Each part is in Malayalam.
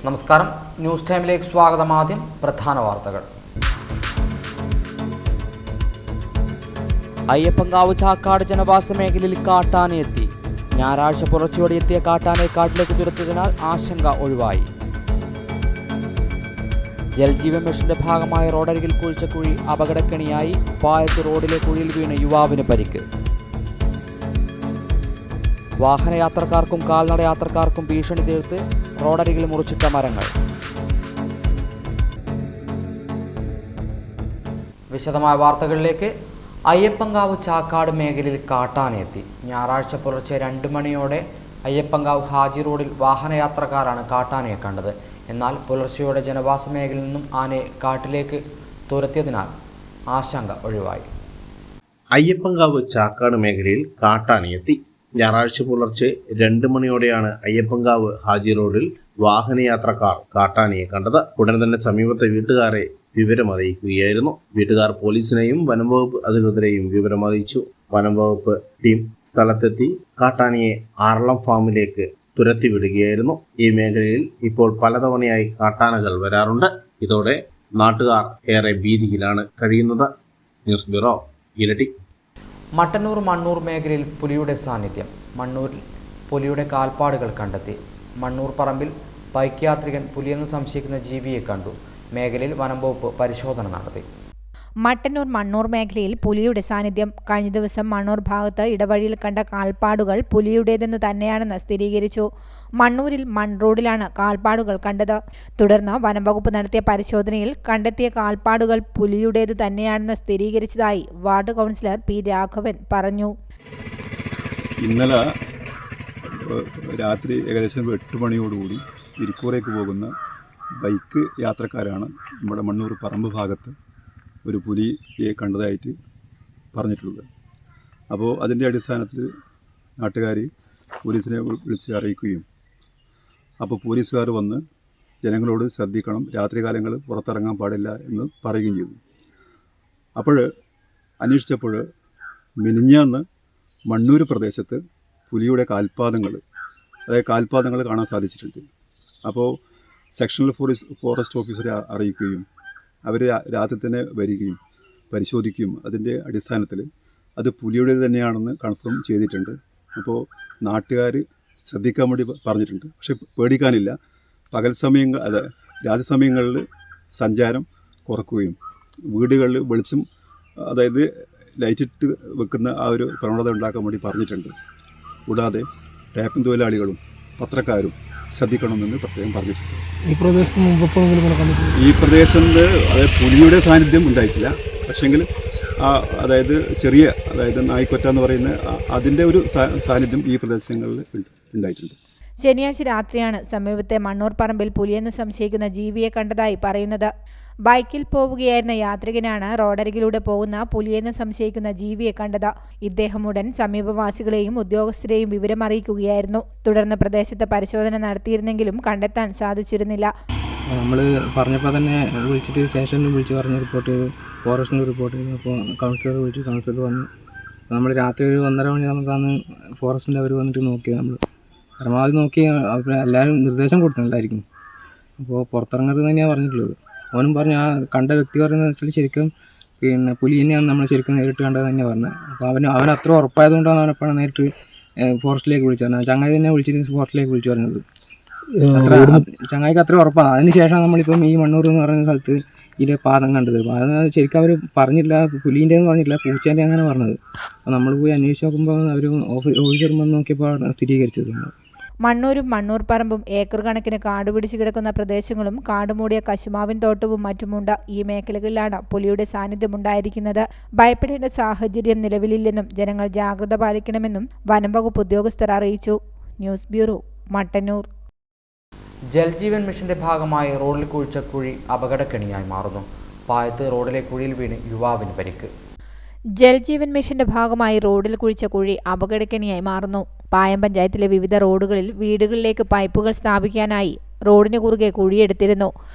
നമസ്കാരം, ന്യൂസ് ടൈമിലേക്ക് സ്വാഗതം. ആദ്യം പ്രധാന വാർത്തകൾ. അയ്യപ്പങ്കാവ് ചാക്കാട് ജനവാസ മേഖലയിൽ കാട്ടാനയെത്തി. ഞായറാഴ്ച പുലർച്ചയോടെ എത്തിയ കാട്ടാനയെ കാട്ടിലേക്ക് തുരത്തിയതിനാൽ ആശങ്ക ഒഴിവായി. ജൽജീവൻ മിഷന്റെ ഭാഗമായി റോഡരികിൽ കുഴിച്ച കുഴി അപകടക്കെണിയായി. പായത്ത് റോഡിലെ കുഴിയിൽ വീണ് യുവാവിന് പരിക്ക്. വാഹനയാത്രക്കാർക്കും കാൽനട യാത്രക്കാർക്കും ഭീഷണി തീർത്ത് റോഡരികിൽ മുറിച്ചിട്ട മരങ്ങൾ. വിശദമായ വാർത്തകളിലേക്ക്. അയ്യപ്പങ്കാവ് ചാക്കാട് മേഖലയിൽ കാട്ടാനയെത്തി. ഞായറാഴ്ച പുലർച്ചെ 2 മണിയോടെ അയ്യപ്പങ്കാവ് ഹാജി റോഡിൽ വാഹനയാത്രക്കാരാണ് കാട്ടാനയെ കണ്ടത്. എന്നാൽ പുലർച്ചെയോടെ ജനവാസ മേഖലയിൽ നിന്നും ആനയെ കാട്ടിലേക്ക് തുരത്തിയതിനാൽ ആശങ്ക ഒഴിവായി. അയ്യപ്പങ്കാവ് ചാക്കാട് മേഖലയിൽ കാട്ടാനയെത്തി. ഞായറാഴ്ച പുലർച്ചെ 2 മണിയോടെയാണ് അയ്യപ്പങ്കാവ് ഹാജി റോഡിൽ വാഹനയാത്രക്കാർ കാട്ടാനയെ കണ്ടത്. ഉടൻ തന്നെ സമീപത്തെ വീട്ടുകാരെ വിവരമറിയിക്കുകയായിരുന്നു. വീട്ടുകാർ പോലീസിനെയും വനംവകുപ്പ് അധികൃതരെയും വിവരമറിയിച്ചു. വനംവകുപ്പ് ടീം സ്ഥലത്തെത്തി കാട്ടാനയെ ആറളം ഫാമിലേക്ക് തുരത്തിവിടുകയായിരുന്നു. ഈ മേഖലയിൽ ഇപ്പോൾ പലതവണയായി കാട്ടാനകൾ വരാറുണ്ട്. ഇതോടെ നാട്ടുകാർ ഏറെ ഭീതിയിലാണ് കഴിയുന്നത്. ന്യൂസ് ബ്യൂറോ, ഇരട്ടി. മട്ടന്നൂർ മണ്ണൂർ മേഖലയിൽ പുലിയുടെ സാന്നിധ്യം. മണ്ണൂരിൽ പുലിയുടെ കാൽപ്പാടുകൾ കണ്ടെത്തി. മണ്ണൂർ പറമ്പിൽ ബൈക്ക് യാത്രികൻ പുലിയെന്ന് സംശയിക്കുന്ന ജീവിയെ കണ്ടു. മേഖലയിൽ വനംവകുപ്പ് പരിശോധന നടത്തി. മട്ടന്നൂർ മണ്ണൂർ മേഖലയിൽ പുലിയുടെ സാന്നിധ്യം. കഴിഞ്ഞ ദിവസം മണ്ണൂർ ഭാഗത്ത് ഇടവഴിയിൽ കണ്ട കാൽപ്പാടുകൾ പുലിയുടേതെന്ന് തന്നെയാണെന്ന് സ്ഥിരീകരിച്ചു. മണ്ണൂരിൽ റോഡിലാണ് കാൽപ്പാടുകൾ കണ്ടത്. തുടർന്ന് വനംവകുപ്പ് നടത്തിയ പരിശോധനയിൽ കണ്ടെത്തിയ കാൽപ്പാടുകൾ പുലിയുടേത് തന്നെയാണെന്ന് സ്ഥിരീകരിച്ചതായി വാർഡ് കൗൺസിലർ പി രാഘവൻ പറഞ്ഞു. ഇന്നലെ രാത്രി ഏകദേശം 8 മണിയോടുകൂടി ഇരിക്കൂറേക്ക് പോകുന്ന ബൈക്ക് യാത്രക്കാരാണ് നമ്മുടെ മണ്ണൂർ പറമ്പ് ഭാഗത്ത് ഒരു പുലിയെ കണ്ടതായിട്ട് പറഞ്ഞിട്ടുള്ളത്. അപ്പോൾ അതിൻ്റെ അടിസ്ഥാനത്തിൽ നാട്ടുകാർ പോലീസിനെ വിളിച്ച് അറിയിക്കുകയും അപ്പോൾ പോലീസുകാർ വന്ന് ജനങ്ങളോട് ശ്രദ്ധിക്കണം, രാത്രികാലങ്ങൾ പുറത്തിറങ്ങാൻ പാടില്ല എന്ന് പറയുകയും ചെയ്തു. അപ്പോൾ അന്വേഷിച്ചപ്പോൾ മിനിഞ്ഞാന്ന് മണ്ണൂർ പ്രദേശത്ത് പുലിയുടെ കാൽപാദങ്ങൾ കാണാൻ സാധിച്ചിട്ടുണ്ട്. അപ്പോൾ സെക്ഷണൽ ഫോറസ്റ്റ് ഓഫീസറെ അറിയിക്കുകയും അവർ രാത്രി തന്നെ വരികയും പരിശോധിക്കുകയും അതിൻ്റെ അടിസ്ഥാനത്തിൽ അത് പുലിയുടേത് തന്നെയാണെന്ന് കൺഫേം ചെയ്തിട്ടുണ്ട്. അപ്പോൾ നാട്ടുകാർ ശ്രദ്ധിക്കാൻ വേണ്ടി പറഞ്ഞിട്ടുണ്ട്. പക്ഷെ പേടിക്കാനില്ല. പകൽ സമയങ്ങൾ രാത്രി സമയങ്ങളിൽ സഞ്ചാരം കുറക്കുകയും വീടുകളിൽ വെളിച്ചം ലൈറ്റിട്ട് വെക്കുന്ന ആ ഒരു പ്രവണത ഉണ്ടാക്കാൻ വേണ്ടി പറഞ്ഞിട്ടുണ്ട്. കൂടാതെ ടാപ്പിംഗ് തൊഴിലാളികളും പത്രക്കാരും ശ്രദ്ധിക്കണമെന്ന് പ്രത്യേകം പറഞ്ഞിട്ടുണ്ട്. ഈ പ്രദേശത്ത് ഈ പ്രദേശത്ത് പുലിയുടെ സാന്നിധ്യം ഉണ്ടായിട്ടില്ല. പക്ഷെങ്കിൽ ചെറിയ നായ്ക്കൊറ്റ എന്ന് പറയുന്ന അതിൻ്റെ ഒരു സാന്നിധ്യം ഈ പ്രദേശങ്ങളിൽ ഉണ്ടായിട്ടുണ്ട്. ശനിയാഴ്ച രാത്രിയാണ് സമീപത്തെ മണ്ണൂർ പറമ്പിൽ പുലിയെന്ന് സംശയിക്കുന്ന ജീവിയെ കണ്ടതായി പറയുന്നത്. ബൈക്കിൽ പോവുകയായിരുന്ന യാത്രികനാണ് റോഡരികിലൂടെ പോകുന്ന പുലിയെന്ന് സംശയിക്കുന്ന ജീവിയെ കണ്ടത്. ഇദ്ദേഹം ഉടൻ സമീപവാസികളെയും ഉദ്യോഗസ്ഥരെയും വിവരമറിയിക്കുകയായിരുന്നു. തുടർന്ന് പ്രദേശത്ത് പരിശോധന നടത്തിയിരുന്നെങ്കിലും കണ്ടെത്താൻ സാധിച്ചിരുന്നില്ല. നമ്മൾ പറഞ്ഞപ്പോൾ തന്നെ വിളിച്ചിട്ട് സ്റ്റേഷനിൽ വിളിച്ച് പറഞ്ഞ് റിപ്പോർട്ട് ചെയ്തു, ഫോറസ്റ്റിന് റിപ്പോർട്ട് ചെയ്തു. അപ്പോൾ കൗൺസിലർ വിളിച്ചു, കൗൺസിലർ വന്നു. നമ്മൾ രാത്രി ഒരു 1:30 മണി നമുക്കന്ന് ഫോറസ്റ്റിൻ്റെ അവർ വന്നിട്ട് നോക്കി. നമ്മൾ പരമാവധി നോക്കി എല്ലാവരും നിർദ്ദേശം കൊടുത്തിട്ടുണ്ടായിരിക്കും. അപ്പോൾ പുറത്തിറങ്ങരുത് തന്നെയാണ് പറഞ്ഞിട്ടുള്ളത്. അവനും പറഞ്ഞു, ആ കണ്ട വ്യക്തി പറയുന്നത് വെച്ചാൽ ശരിക്കും പുലി തന്നെയാണ് നമ്മൾ ശരിക്കും നേരിട്ട് കണ്ടത് തന്നെയാണ് പറഞ്ഞത്. അപ്പോൾ അവൻ അത്ര ഉറപ്പായതുകൊണ്ടാണ് അവനെപ്പോഴാണ് നേരിട്ട് ഫോറസ്റ്റിലേക്ക് വിളിച്ചത്. ചങ്ങായി തന്നെ വിളിച്ചിട്ട് ഫോറസ്റ്റിലേക്ക് വിളിച്ചു പറഞ്ഞത്. ചങ്ങായിക്ക് അത്ര ഉറപ്പാണ്. അതിനുശേഷം നമ്മളിപ്പം ഈ മണ്ണൂർ എന്ന് പറയുന്ന സ്ഥലത്ത് ഇതിൻ്റെ പാദം കണ്ടത്. പാദം ശരിക്കും അവർ പറഞ്ഞില്ല, പുലീൻ്റെന്ന് പറഞ്ഞില്ല, പൂച്ചേൻ്റെ അങ്ങനെ പറഞ്ഞത്. അപ്പോൾ നമ്മൾ പോയി അന്വേഷിച്ച് നോക്കുമ്പോൾ അവർ ഓഫീസർ വന്ന് നോക്കിയപ്പോൾ സ്ഥിരീകരിച്ചത്. മണ്ണൂരും മണ്ണൂർ പറമ്പും ഏക്കർ കണക്കിന് കാട് പിടിച്ചു കിടക്കുന്ന പ്രദേശങ്ങളും കാടുമൂടിയ കശുമാവിൻ തോട്ടവും മറ്റുമുണ്ട്. ഈ മേഖലകളിലാണ് പുലിയുടെ സാന്നിധ്യമുണ്ടായിരിക്കുന്നത്. ഭയപ്പെടേണ്ട സാഹചര്യം നിലവിലില്ലെന്നും ജനങ്ങൾ ജാഗ്രത പാലിക്കണമെന്നും വനംവകുപ്പ് ഉദ്യോഗസ്ഥർ അറിയിച്ചു. News bureau, Mattannur. ജൽജീവൻ മിഷന്റെ ഭാഗമായി റോഡിൽ കുഴിച്ച കുഴി അപകടക്കെണിയായി മാറുന്നു. പായത്ത് റോഡിലെ കുഴിയിൽ വീണ് യുവാവിന് പരിക്ക്. ജൽജീവൻ മിഷന്റെ ഭാഗമായി റോഡിൽ കുഴിച്ച കുഴി അപകടക്കെണിയായി മാറുന്നു. പായം പഞ്ചായത്തിലെ വിവിധ റോഡുകളിൽ വീടുകളിലേക്ക് പൈപ്പുകൾ സ്ഥാപിക്കാനായി റോഡിന് കുറുകെ കുഴിയെടുത്തിരുന്നു.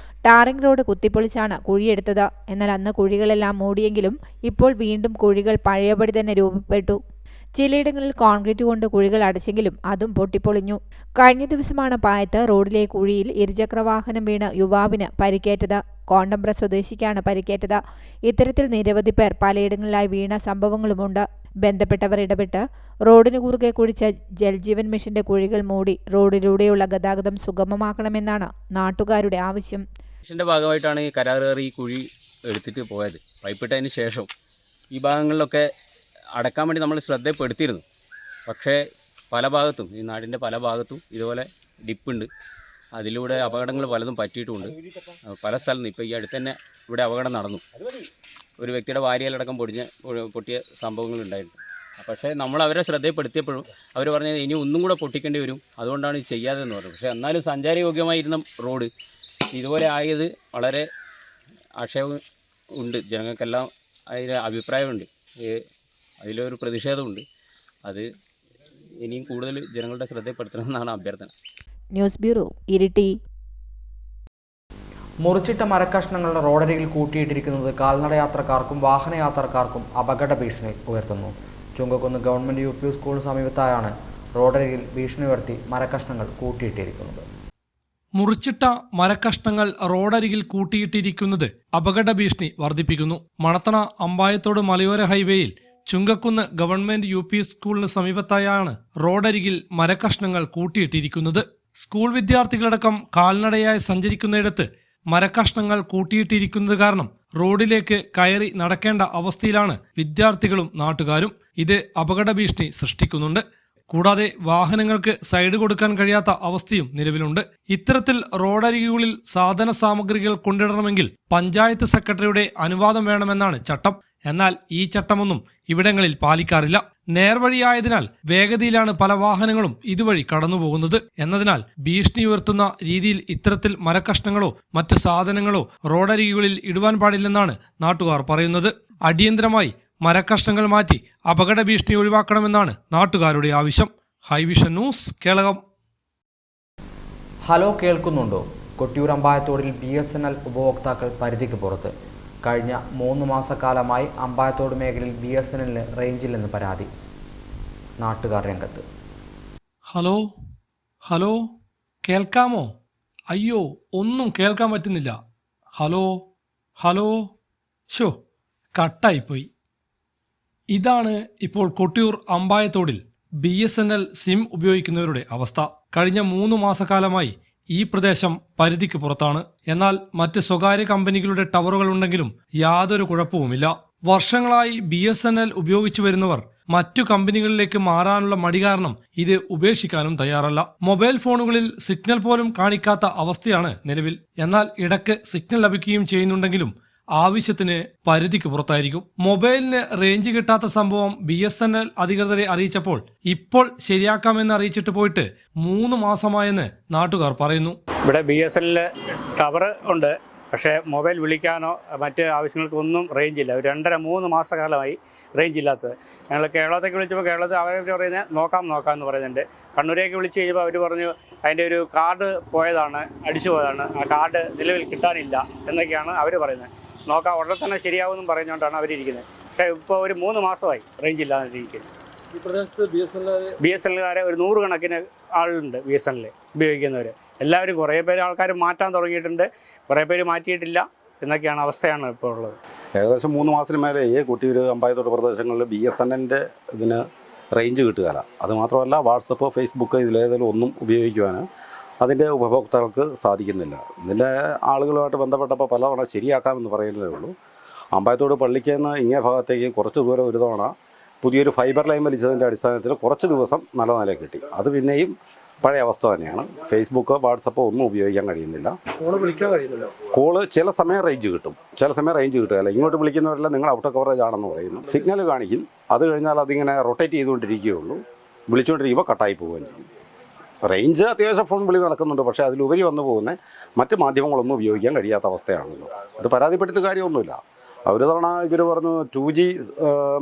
Tarring road കുത്തിപ്പൊളിച്ചാണ് കുഴിയെടുത്തത്. എന്നാൽ അന്ന് കുഴികളെല്ലാം മൂടിയെങ്കിലും ഇപ്പോൾ വീണ്ടും കുഴികൾ പഴയപടി തന്നെ രൂപപ്പെട്ടു. ചിലയിടങ്ങളിൽ കോൺക്രീറ്റ് കൊണ്ട് കുഴികൾ അടച്ചെങ്കിലും അതും പൊട്ടിപ്പൊളിഞ്ഞു. കഴിഞ്ഞ ദിവസമാണ് പായത്ത് റോഡിലെ കുഴിയിൽ ഇരുചക്രവാഹനം വീണ് യുവാവിന് പരിക്കേറ്റത്. കോണ്ടമ്പ്ര സ്വദേശിക്കാണ് പരിക്കേറ്റത്. ഇത്തരത്തിൽ നിരവധി പേർ പലയിടങ്ങളിലായി വീണ സംഭവങ്ങളുമുണ്ട്. ബന്ധപ്പെട്ടവർ ഇടപെട്ട് റോഡിന് കുറുകെ കുഴിച്ച ജൽജീവൻ മിഷന്റെ കുഴികൾ മൂടി റോഡിലൂടെയുള്ള ഗതാഗതം സുഗമമാക്കണമെന്നാണ് നാട്ടുകാരുടെ ആവശ്യം. മിഷന്റെ ഭാഗമായിട്ടാണ് ഈ കരാറുകാർ ഈ കുഴി എടുത്തിട്ട് പോയത്. പൈപ്പിട്ടതിന് ശേഷം ഈ ഭാഗങ്ങളിലൊക്കെ അടക്കാൻ വേണ്ടി നമ്മൾ ശ്രദ്ധപ്പെടുത്തിയിരുന്നു. പക്ഷേ പല ഭാഗത്തും, ഈ നാടിൻ്റെ പല ഭാഗത്തും ഇതുപോലെ ഡിപ്പുണ്ട്. അതിലൂടെ അപകടങ്ങൾ പലതും പറ്റിയിട്ടുമുണ്ട്. പല സ്ഥലത്തും ഇപ്പോൾ ഈ അടുത്ത് തന്നെ ഇവിടെ അപകടം നടന്നു. ഒരു വ്യക്തിയുടെ വാരിയലടക്കം പൊട്ടിയ സംഭവങ്ങളുണ്ടായിരുന്നു. പക്ഷേ നമ്മൾ അവരെ ശ്രദ്ധപ്പെടുത്തിയപ്പോഴും അവർ പറഞ്ഞത് ഇനി ഒന്നും കൂടെ പൊട്ടിക്കേണ്ടി വരും, അതുകൊണ്ടാണ് ഇത് ചെയ്യാതെന്ന് പറഞ്ഞു. പക്ഷേ എന്നാലും സഞ്ചാരയോഗ്യമായിരുന്ന റോഡ് ഇതുപോലെ ആയത് വളരെ ആക്ഷേപം ഉണ്ട്. ജനങ്ങൾക്കെല്ലാം അതിന് അഭിപ്രായമുണ്ട്, അതിലൊരു പ്രതിഷേധമുണ്ട്. അത് ഇനിയും കൂടുതൽ ജനങ്ങളുടെ ശ്രദ്ധപ്പെടുത്തണമെന്നാണ് അഭ്യർത്ഥന. News bureau, Iritty. മുറിച്ചിട്ട മരക്കഷ്ണങ്ങളുടെ റോഡരികിൽ കൂട്ടിയിട്ടിരിക്കുന്നത് കാൽനടയാത്രക്കാർക്കും വാഹനയാത്രക്കാർക്കും അപകട ഭീഷണി ഉയർത്തുന്നു. ചുങ്കക്കുന്ന് ഗവൺമെൻറ് UP സ്കൂളിന് സമീപത്തായാണ് റോഡരികിൽ ഭീഷണി ഉയർത്തി മരക്കഷ്ണങ്ങൾ കൂട്ടിയിട്ടിരിക്കുന്നത്. മുറിച്ചിട്ട മരക്കഷ്ണങ്ങൾ റോഡരികിൽ കൂട്ടിയിട്ടിരിക്കുന്നത് അപകട ഭീഷണി വർദ്ധിപ്പിക്കുന്നു. മണത്തണ അമ്പായത്തോട് മലയോര ഹൈവേയിൽ ചുങ്കക്കുന്ന് ഗവൺമെന്റ് UP സ്കൂളിന് സമീപത്തായാണ് റോഡരികിൽ മരക്കഷ്ണങ്ങൾ കൂട്ടിയിട്ടിരിക്കുന്നത്. സ്കൂൾ വിദ്യാർത്ഥികളടക്കം കാൽനടയായി സഞ്ചരിക്കുന്നയിടത്ത് മരക്കഷ്ണങ്ങൾ കൂട്ടിയിട്ടിരിക്കുന്നത് കാരണം റോഡിലേക്ക് കയറി നടക്കേണ്ട അവസ്ഥയിലാണ് വിദ്യാർത്ഥികളും നാട്ടുകാരും. ഇത് അപകട ഭീഷണി സൃഷ്ടിക്കുന്നുണ്ട്. കൂടാതെ വാഹനങ്ങൾക്ക് സൈഡ് കൊടുക്കാൻ കഴിയാത്ത അവസ്ഥയും നിലവിലുണ്ട്. ഇത്തരത്തിൽ റോഡരികുകളിൽ സാധന സാമഗ്രികൾ കൊണ്ടിടണമെങ്കിൽ പഞ്ചായത്ത് സെക്രട്ടറിയുടെ അനുവാദം വേണമെന്നാണ് ചട്ടം. എന്നാൽ ഈ ചട്ടമൊന്നും ഇവിടങ്ങളിൽ പാലിക്കാറില്ല. നേർവഴിയായതിനാൽ വേഗതയിലാണ് പല വാഹനങ്ങളും ഇതുവഴി കടന്നുപോകുന്നത് എന്നതിനാൽ ഭീഷണി ഉയർത്തുന്ന രീതിയിൽ ഇത്തരത്തിൽ മരക്കഷ്ണങ്ങളോ മറ്റ് സാധനങ്ങളോ റോഡരികുകളിൽ ഇടുവാൻ പാടില്ലെന്നാണ് നാട്ടുകാർ പറയുന്നത്. അടിയന്തരമായി മരക്കഷ്ണങ്ങൾ മാറ്റി അപകട ഭീഷണി ഒഴിവാക്കണമെന്നാണ് നാട്ടുകാരുടെ ആവശ്യം. ഹൈവിഷൻ ന്യൂസ്, കേളകം. ഹലോ, കേൾക്കുന്നുണ്ടോ? കൊട്ടിയൂർ അമ്പായത്തോടിൽ BSNL ഉപഭോക്താക്കൾ പരിധിക്ക് പുറത്ത്. കഴിഞ്ഞ 3 മാസക്കാലമായി അമ്പായത്തോട് മേഖലയിൽ BSNLന് റേഞ്ചില്ലെന്ന് പരാതി. നാട്ടുകാർ രംഗത്ത്. ഹലോ ഹലോ, കേൾക്കാമോ? അയ്യോ, ഒന്നും കേൾക്കാൻ പറ്റുന്നില്ല. ഹലോ ഹലോ, ഷോ, കട്ടായിപ്പോയി. ഇതാണ് ഇപ്പോൾ കൊട്ടിയൂർ അമ്പായത്തോടിൽ BSNL സിം ഉപയോഗിക്കുന്നവരുടെ അവസ്ഥ. കഴിഞ്ഞ 3 മാസക്കാലമായി ഈ പ്രദേശം പരിധിക്ക് പുറത്താണ്. എന്നാൽ മറ്റ് സ്വകാര്യ കമ്പനികളുടെ ടവറുകൾ ഉണ്ടെങ്കിലും യാതൊരു കുഴപ്പവുമില്ല. വർഷങ്ങളായി BSNL ഉപയോഗിച്ചു വരുന്നവർ മറ്റു കമ്പനികളിലേക്ക് മാറാനുള്ള മടി കാരണം ഇത് ഉപേക്ഷിക്കാനും തയ്യാറല്ല. മൊബൈൽ ഫോണുകളിൽ സിഗ്നൽ പോലും കാണിക്കാത്ത അവസ്ഥയാണ് നിലവിൽ. എന്നാൽ ഇടയ്ക്ക് സിഗ്നൽ ലഭിക്കുകയും ചെയ്യുന്നുണ്ടെങ്കിലും ആവശ്യത്തിന് പരിധിക്ക് പുറത്തായിരിക്കും. മൊബൈലിന് റേഞ്ച് കിട്ടാത്ത സംഭവം BSNL അധികൃതരെ അറിയിച്ചപ്പോൾ ഇപ്പോൾ ശരിയാക്കാമെന്ന് അറിയിച്ചിട്ട് പോയിട്ട് 3 മാസമായെന്ന് നാട്ടുകാർ പറയുന്നു. ഇവിടെ BSNL ടവർ ഉണ്ട്, പക്ഷേ മൊബൈൽ വിളിക്കാനോ മറ്റ് ആവശ്യങ്ങൾക്കൊന്നും റേഞ്ചില്ല. ഒരു 2.5-3 മാസക്കാലമായി റേഞ്ച് ഇല്ലാത്തത്. ഞങ്ങൾ കേരളത്തേക്ക് വിളിച്ചപ്പോൾ കേരളത്തിൽ അവർ പറയുന്നത് നോക്കാമെന്ന് പറയുന്നുണ്ട്. കണ്ണൂരേക്ക് വിളിച്ച് കഴിഞ്ഞപ്പോൾ അവർ പറഞ്ഞു അതിൻ്റെ ഒരു കാർഡ് പോയതാണ്, അടിച്ചു പോയതാണ്, ആ കാർഡ് നിലവിൽ കിട്ടാനില്ല എന്നൊക്കെയാണ് അവർ പറയുന്നത്. നോക്കാം, ഉടനെ തന്നെ ശരിയാവുമെന്നും പറഞ്ഞുകൊണ്ടാണ് അവരിയ്ക്കുന്നത്. പക്ഷേ ഇപ്പോൾ ഒരു 3 മാസമായി റേഞ്ച് ഇല്ലാതിരിക്കുന്നത്. ഈ പ്രദേശത്ത് BSNLകാരെ ഒരു 100 കണക്കിന് ആളുണ്ട് BSNL ഉപയോഗിക്കുന്നവർ. എല്ലാവരും കുറേ പേര് ആൾക്കാർ മാറ്റാൻ തുടങ്ങിയിട്ടുണ്ട്, കുറേ പേര് മാറ്റിയിട്ടില്ല എന്നൊക്കെയാണ് അവസ്ഥയാണ് ഇപ്പോൾ ഉള്ളത്. ഏകദേശം 3 മാസത്തിന് മേലെ ഈ കൊട്ടിയൂർ അമ്പായത്തോട് പ്രദേശങ്ങളിൽ BSNLൻ്റെ ഇതിന് റേഞ്ച് കിട്ടുകയില്ല. അതുമാത്രമല്ല വാട്സപ്പ്, ഫേസ്ബുക്ക് ഇതിലേതെങ്കിലും ഒന്നും ഉപയോഗിക്കുവാൻ അതിൻ്റെ ഉപഭോക്താക്കൾക്ക് സാധിക്കുന്നില്ല. ഇതിൻ്റെ ആളുകളുമായിട്ട് ബന്ധപ്പെട്ടപ്പോൾ പലതവണ ശരിയാക്കാമെന്ന് പറയുന്നതേ ഉള്ളൂ. അമ്പായത്തോട് പള്ളിക്ക് നിന്ന് ഇങ്ങേ ഭാഗത്തേക്ക് കുറച്ച് ദൂരം ഒരു തവണ പുതിയൊരു ഫൈബർ ലൈൻ വലിച്ചതിൻ്റെ അടിസ്ഥാനത്തിൽ കുറച്ച് ദിവസം നല്ല നില കിട്ടി. അത് പിന്നെയും പഴയ അവസ്ഥ തന്നെയാണ്. ഫേസ്ബുക്ക്, വാട്സപ്പ് ഒന്നും ഉപയോഗിക്കാൻ കഴിയുന്നില്ല. കോള് ചില സമയം റേഞ്ച് കിട്ടും, ചില സമയം റേഞ്ച് കിട്ടുകയില്ല. ഇങ്ങോട്ട് വിളിക്കുന്നവരെല്ലാം നിങ്ങൾ ഔട്ട് കവറേജ് ആണെന്ന് പറയുന്നു. സിഗ്നൽ കാണിക്കും, അത് കഴിഞ്ഞാൽ അതിങ്ങനെ റൊട്ടേറ്റ് ചെയ്തുകൊണ്ടിരിക്കുകയുള്ളൂ. വിളിച്ചുകൊണ്ടിരിക്കുമ്പോൾ കട്ടായി പോവുകയും ചെയ്യും. റേഞ്ച് അത്യാവശ്യം ഫോൺ വിളി നടക്കുന്നുണ്ട്, പക്ഷേ അതിലുപരി വന്നു പോകുന്ന മറ്റ് മാധ്യമങ്ങളൊന്നും ഉപയോഗിക്കാൻ കഴിയാത്ത അവസ്ഥയാണല്ലോ. അത് പരാതിപ്പെട്ടിട്ട് കാര്യമൊന്നുമില്ല. ഒരു തവണ ഇവർ പറഞ്ഞു 2G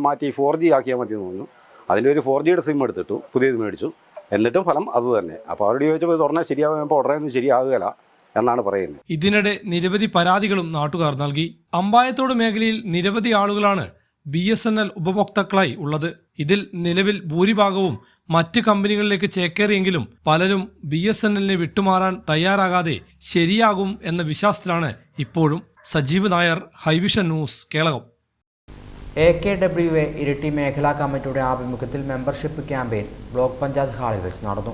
മാറ്റി 4G ആക്കിയാൽ മതി എന്ന് പറഞ്ഞു. അതിൻ്റെ ഒരു 4Gയുടെ സിം എടുത്തിട്ടു, പുതിയത് മേടിച്ചു. എന്നിട്ടും ഫലം അത് തന്നെ. അപ്പോൾ അവരോട് ചോദിച്ചപ്പോൾ ഇത് ഉടനെ ശരിയാകുമ്പോൾ ഉടനെ ഒന്നും ശരിയാകുകയില്ല എന്നാണ് പറയുന്നത്. ഇതിനിടെ നിരവധി പരാതികളും നാട്ടുകാർ നൽകി. അമ്പായത്തോട് മേഖലയിൽ നിരവധി ആളുകളാണ് BSNL ഉപഭോക്താക്കളായി ഉള്ളത്. ഇതിൽ നിലവിൽ ഭൂരിഭാഗവും മറ്റ് കമ്പനികളിലേക്ക് ചേക്കേറിയെങ്കിലും പലരും BSNLനെ വിട്ടുമാറാൻ തയ്യാറാകാതെ ശരിയാകും എന്ന വിശ്വാസത്തിലാണ് ഇപ്പോഴും. സജീവ് നായർ, ഹൈവിഷൻ ന്യൂസ്, കേളകം. AKWA ഇരിട്ടി മേഖലാ കമ്മിറ്റിയുടെ ആഭിമുഖ്യത്തിൽ മെമ്പർഷിപ്പ് ക്യാമ്പയിൻ ബ്ലോക്ക് പഞ്ചായത്ത് ഹാളിൽ വെച്ച് നടന്നു.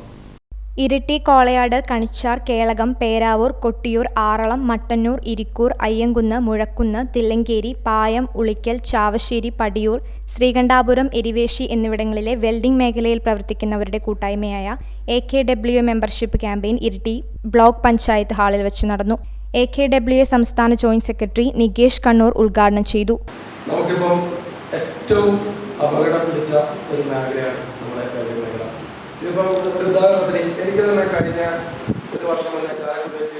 ഇരിട്ടി, കോളയാട്, കണിച്ചാർ, കേളകം, പേരാവൂർ, കൊട്ടിയൂർ, ആറളം, മട്ടന്നൂർ, ഇരിക്കൂർ, അയ്യങ്കുന്ന്, മുഴക്കുന്ന്, തില്ലങ്കേരി, പായം, ഉളിക്കൽ, ചാവശ്ശേരി, പടിയൂർ, ശ്രീകണ്ഠാപുരം, എരിവേശി എന്നിവിടങ്ങളിലെ വെൽഡിംഗ് മേഖലയിൽ പ്രവർത്തിക്കുന്നവരുടെ കൂട്ടായ്മയായ AKWA membership campaign Iritty block panchayat ഹാളിൽ വെച്ച് നടന്നു. AKWA സംസ്ഥാന ജോയിന്റ് സെക്രട്ടറി നികേഷ് കണ്ണൂർ ഉദ്ഘാടനം ചെയ്തു. നമുക്കിപ്പം ഏറ്റവും അപകടം പിടിച്ച ഒരു മേഖലയാണ് നമ്മുടെ വെൽഡിംഗ് മേഖല. ഇതിപ്പോൾ ഒരു ഉദാഹരണത്തിന് എനിക്ക് തന്നെ കഴിഞ്ഞ ഒരു വർഷം തന്നെ ചായക്കുടി വെച്ച്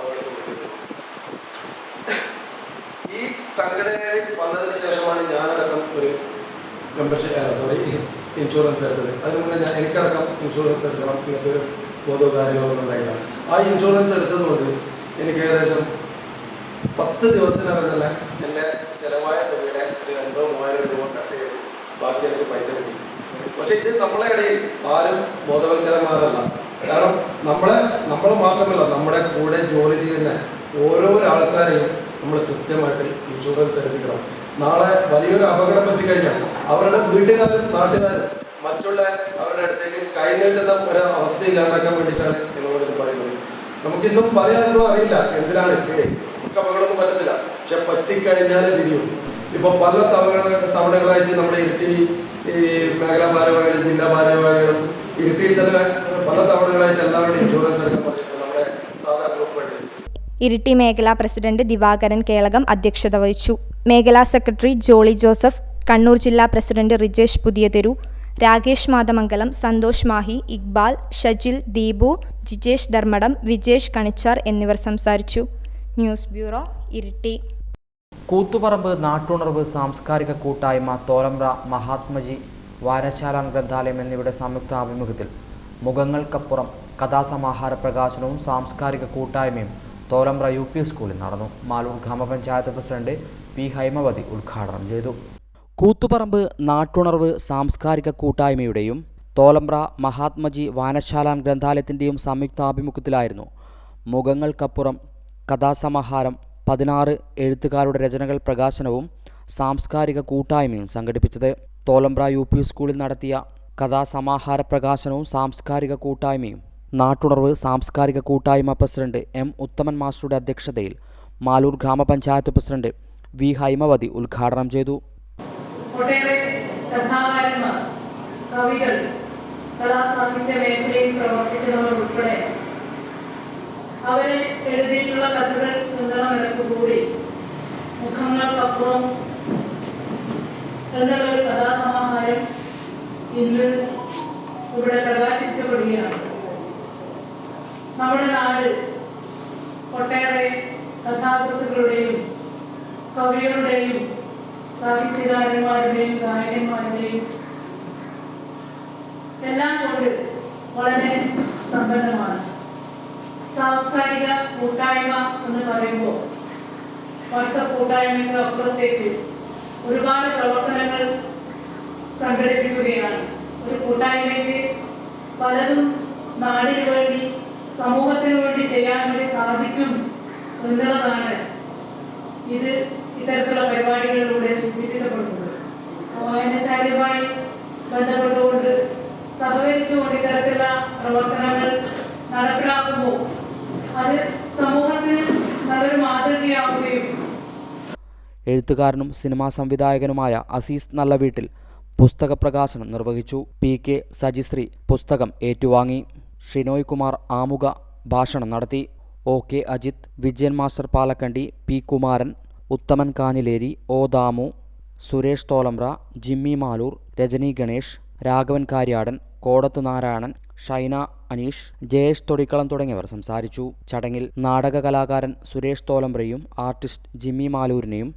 അവിടെ സംബന്ധിച്ചിട്ടുണ്ട്. ഈ സംഘടനയിൽ വന്നതിന് ശേഷമാണ് ഞാനടക്കം ഒരു ഇൻഷുറൻസ് എടുത്തത്. അതിന് മുന്നേ എനിക്കടക്കം ഇൻഷുറൻസ് എടുക്കണം ഇങ്ങനത്തെ ഒരു ബോധവും കാര്യങ്ങളൊന്നും ഉണ്ടായില്ല. ആ ഇൻഷുറൻസ് എടുത്തതുകൊണ്ട് എനിക്ക് ഏകദേശം 10 ദിവസത്തിനകം തന്നെ എൻ്റെ ചിലവായ തുകയുടെ 2,000-3,000 രൂപ കട്ട് ചെയ്തു. ബാക്കി എനിക്ക് പൈസ കിട്ടി. പക്ഷെ ഇത് നമ്മളെ ഇടയിൽ ആരും ബോധവൽക്കരന്മാരല്ല. കാരണം നമ്മളെ മാത്രമല്ല, നമ്മുടെ കൂടെ ജോലി ചെയ്യുന്ന ഓരോ ആൾക്കാരെയും നമ്മൾ കൃത്യമായിട്ട് ഇൻഷുറൻസ് എടുപ്പിക്കണം. നാളെ വലിയൊരു അപകടം പറ്റിക്കഴിഞ്ഞാൽ അവരുടെ വീട്ടുകാരും നാട്ടുകാരും മറ്റുള്ള അവരുടെ അടുത്തേക്ക് കൈനീട്ടുന്ന ഒരു അവസ്ഥയില്ലാണ്ടാക്കാൻ വേണ്ടിയിട്ടാണ് എന്നോട് പറയുന്നത്. നമുക്കിന്നും പറയാനൊന്നും അറിയില്ല എന്തിനാണ് നമുക്ക് അപകടമൊന്നും പറ്റത്തില്ല. പക്ഷെ പറ്റിക്കഴിഞ്ഞാലേ തിരിയും. ഇപ്പോൾ പല തവണകളായിട്ട് നമ്മുടെ ഇരിട്ടി മേഖലാ ഭാരവാഹികളും ജില്ലാ ഭാരവാഹികളും ഇരിട്ടിയിൽ തന്നെ പല തവണകളായിട്ട് എല്ലാവരുടെയും ഇൻഷുറൻസ് എടുക്കാൻ പറഞ്ഞിട്ടുണ്ട് നമ്മുടെ സാധാ ഗ്രൂപ്പായിട്ട്. ഇരിട്ടി മേഖലാ പ്രസിഡന്റ് ദിവാകരൻ കേളകം അധ്യക്ഷത വഹിച്ചു. മേഖലാ സെക്രട്ടറി ജോളി ജോസഫ്, കണ്ണൂർ ജില്ലാ പ്രസിഡന്റ് റിജേഷ് പുതിയതെരു, രാകേഷ് മാതമംഗലം, സന്തോഷ് മാഹി, ഇക്ബാൽ, ഷജിൽ, ദീപു, ജിജേഷ് ധർമ്മടം, വിജേഷ് കണിച്ചാർ എന്നിവർ സംസാരിച്ചു. News bureau, Iritty. കൂത്തുപറമ്പ് നാട്ടുണർവ് സാംസ്കാരിക കൂട്ടായ്മ, തോലമ്പ്ര മഹാത്മജി വായനശാല ഗ്രന്ഥാലയം എന്നിവയുടെ സംയുക്ത ആഭിമുഖ്യത്തിൽ മുഖങ്ങൾക്കപ്പുറം കഥാസമാഹാര പ്രകാശനവും സാംസ്കാരിക കൂട്ടായ്മയും തോലമ്പ്ര UP സ്കൂളിൽ നടന്നു. മാലൂർ ഗ്രാമപഞ്ചായത്ത് പ്രസിഡന്റ് P. ഹൈമവതി ഉദ്ഘാടനം ചെയ്തു. കൂത്തുപറമ്പ് നാട്ടുണർവ് സാംസ്കാരിക കൂട്ടായ്മയുടെയും തോലമ്പ്ര മഹാത്മജി വായനശാല ഗ്രന്ഥാലയത്തിൻ്റെയും സംയുക്താഭിമുഖ്യത്തിലായിരുന്നു മുഖങ്ങൾക്കപ്പുറം കഥാസമാഹാരം 16 എഴുത്തുകാരുടെ രചനകൾ പ്രകാശനവും സാംസ്കാരിക കൂട്ടായ്മയും സംഘടിപ്പിച്ചത്. തോലമ്പ്ര UP സ്കൂളിൽ നടത്തിയ കഥാസമാഹാര പ്രകാശനവും സാംസ്കാരിക കൂട്ടായ്മയും നാട്ടുണർവ് സാംസ്കാരിക കൂട്ടായ്മ പ്രസിഡന്റ് M. ഉത്തമൻ മാസ്റ്ററുടെ അധ്യക്ഷതയിൽ മാലൂർ ഗ്രാമപഞ്ചായത്ത് പ്രസിഡന്റ് V. ഹൈമവതി ഉദ്ഘാടനം ചെയ്തു. ഒട്ടേറെ കഥാകാരന്മാർ, കവികൾ, കലാസാഹിത്യ മേഖലയിൽ പ്രവർത്തിക്കുന്നവർ ഉൾപ്പെടെ അവരെ എഴുതിയിട്ടുള്ള കഥകൾ എന്നുള്ള നിരക്ക് കൂടി മുഖങ്ങൾക്കപ്പുറം എന്നുള്ള ഒരു കഥാസമാഹാരം ഇന്ന് ഇവിടെ പ്രകാശിക്കപ്പെടുകയാണ്. നമ്മുടെ നാട് ഒട്ടേറെ കഥാകൃത്തുക്കളുടെയും കവികളുടെയും സാഹിത്യകാരന്മാരുടെയും ഗായകന്മാരുടെയും എല്ലാം കൊണ്ട് വളരെ സമ്പന്നമാണ്. സാംസ്കാരിക കൂട്ടായ്മ എന്ന് പറയുമ്പോൾ വാട്സപ്പ് കൂട്ടായ്മയ്ക്ക് അപ്പുറത്തേക്ക് ഒരുപാട് പ്രവർത്തനങ്ങൾ സംഘടിപ്പിക്കുകയാണ്. ഒരു കൂട്ടായ്മയ്ക്ക് പലതും നാടിനു വേണ്ടി സമൂഹത്തിനു വേണ്ടി ചെയ്യാൻ വേണ്ടി സാധിക്കും എന്നുള്ളതാണ് ഇത് ഇത്തരത്തിലുള്ള പരിപാടികളിലൂടെ സൂചിപ്പിക്കപ്പെടുന്നത്. വായനശാലയുമായി ബന്ധപ്പെട്ടുകൊണ്ട് സഹകരിച്ചുകൊണ്ട് ഇത്തരത്തിലുള്ള പ്രവർത്തനങ്ങൾ നടപ്പിലാക്കുമ്പോൾ അത് സമൂഹത്തിന് നല്ലൊരു മാതൃകയാവുകയും. എഴുത്തുകാരനും സിനിമാ സംവിധായകനുമായ അസീസ് നല്ലവീട്ടിൽ പുസ്തക പ്രകാശനം നിർവഹിച്ചു. PK സജിശ്രീ പുസ്തകം ഏറ്റുവാങ്ങി. ഷിനോയ് കുമാർ ആമുഖ ഭാഷണം നടത്തി. OK Ajith, Vijayan master Palakkandi, P. Kumaran, Uthaman Kanhileri, O. Damu, Suresh Tholambra, Jimmy Maloor, Rajani Ganesh, Raghavan Kariyadan, Kodath Narayanan, Shaina Aneesh, Jayesh Thodikkalam തുടങ്ങിയവർ സംസാരിച്ചു. ചടങ്ങിൽ നാടക കലാകാരൻ സുരേഷ് തോലമ്പ്രയും ആർട്ടിസ്റ്റ് ജിമ്മി മാലൂരിനെയും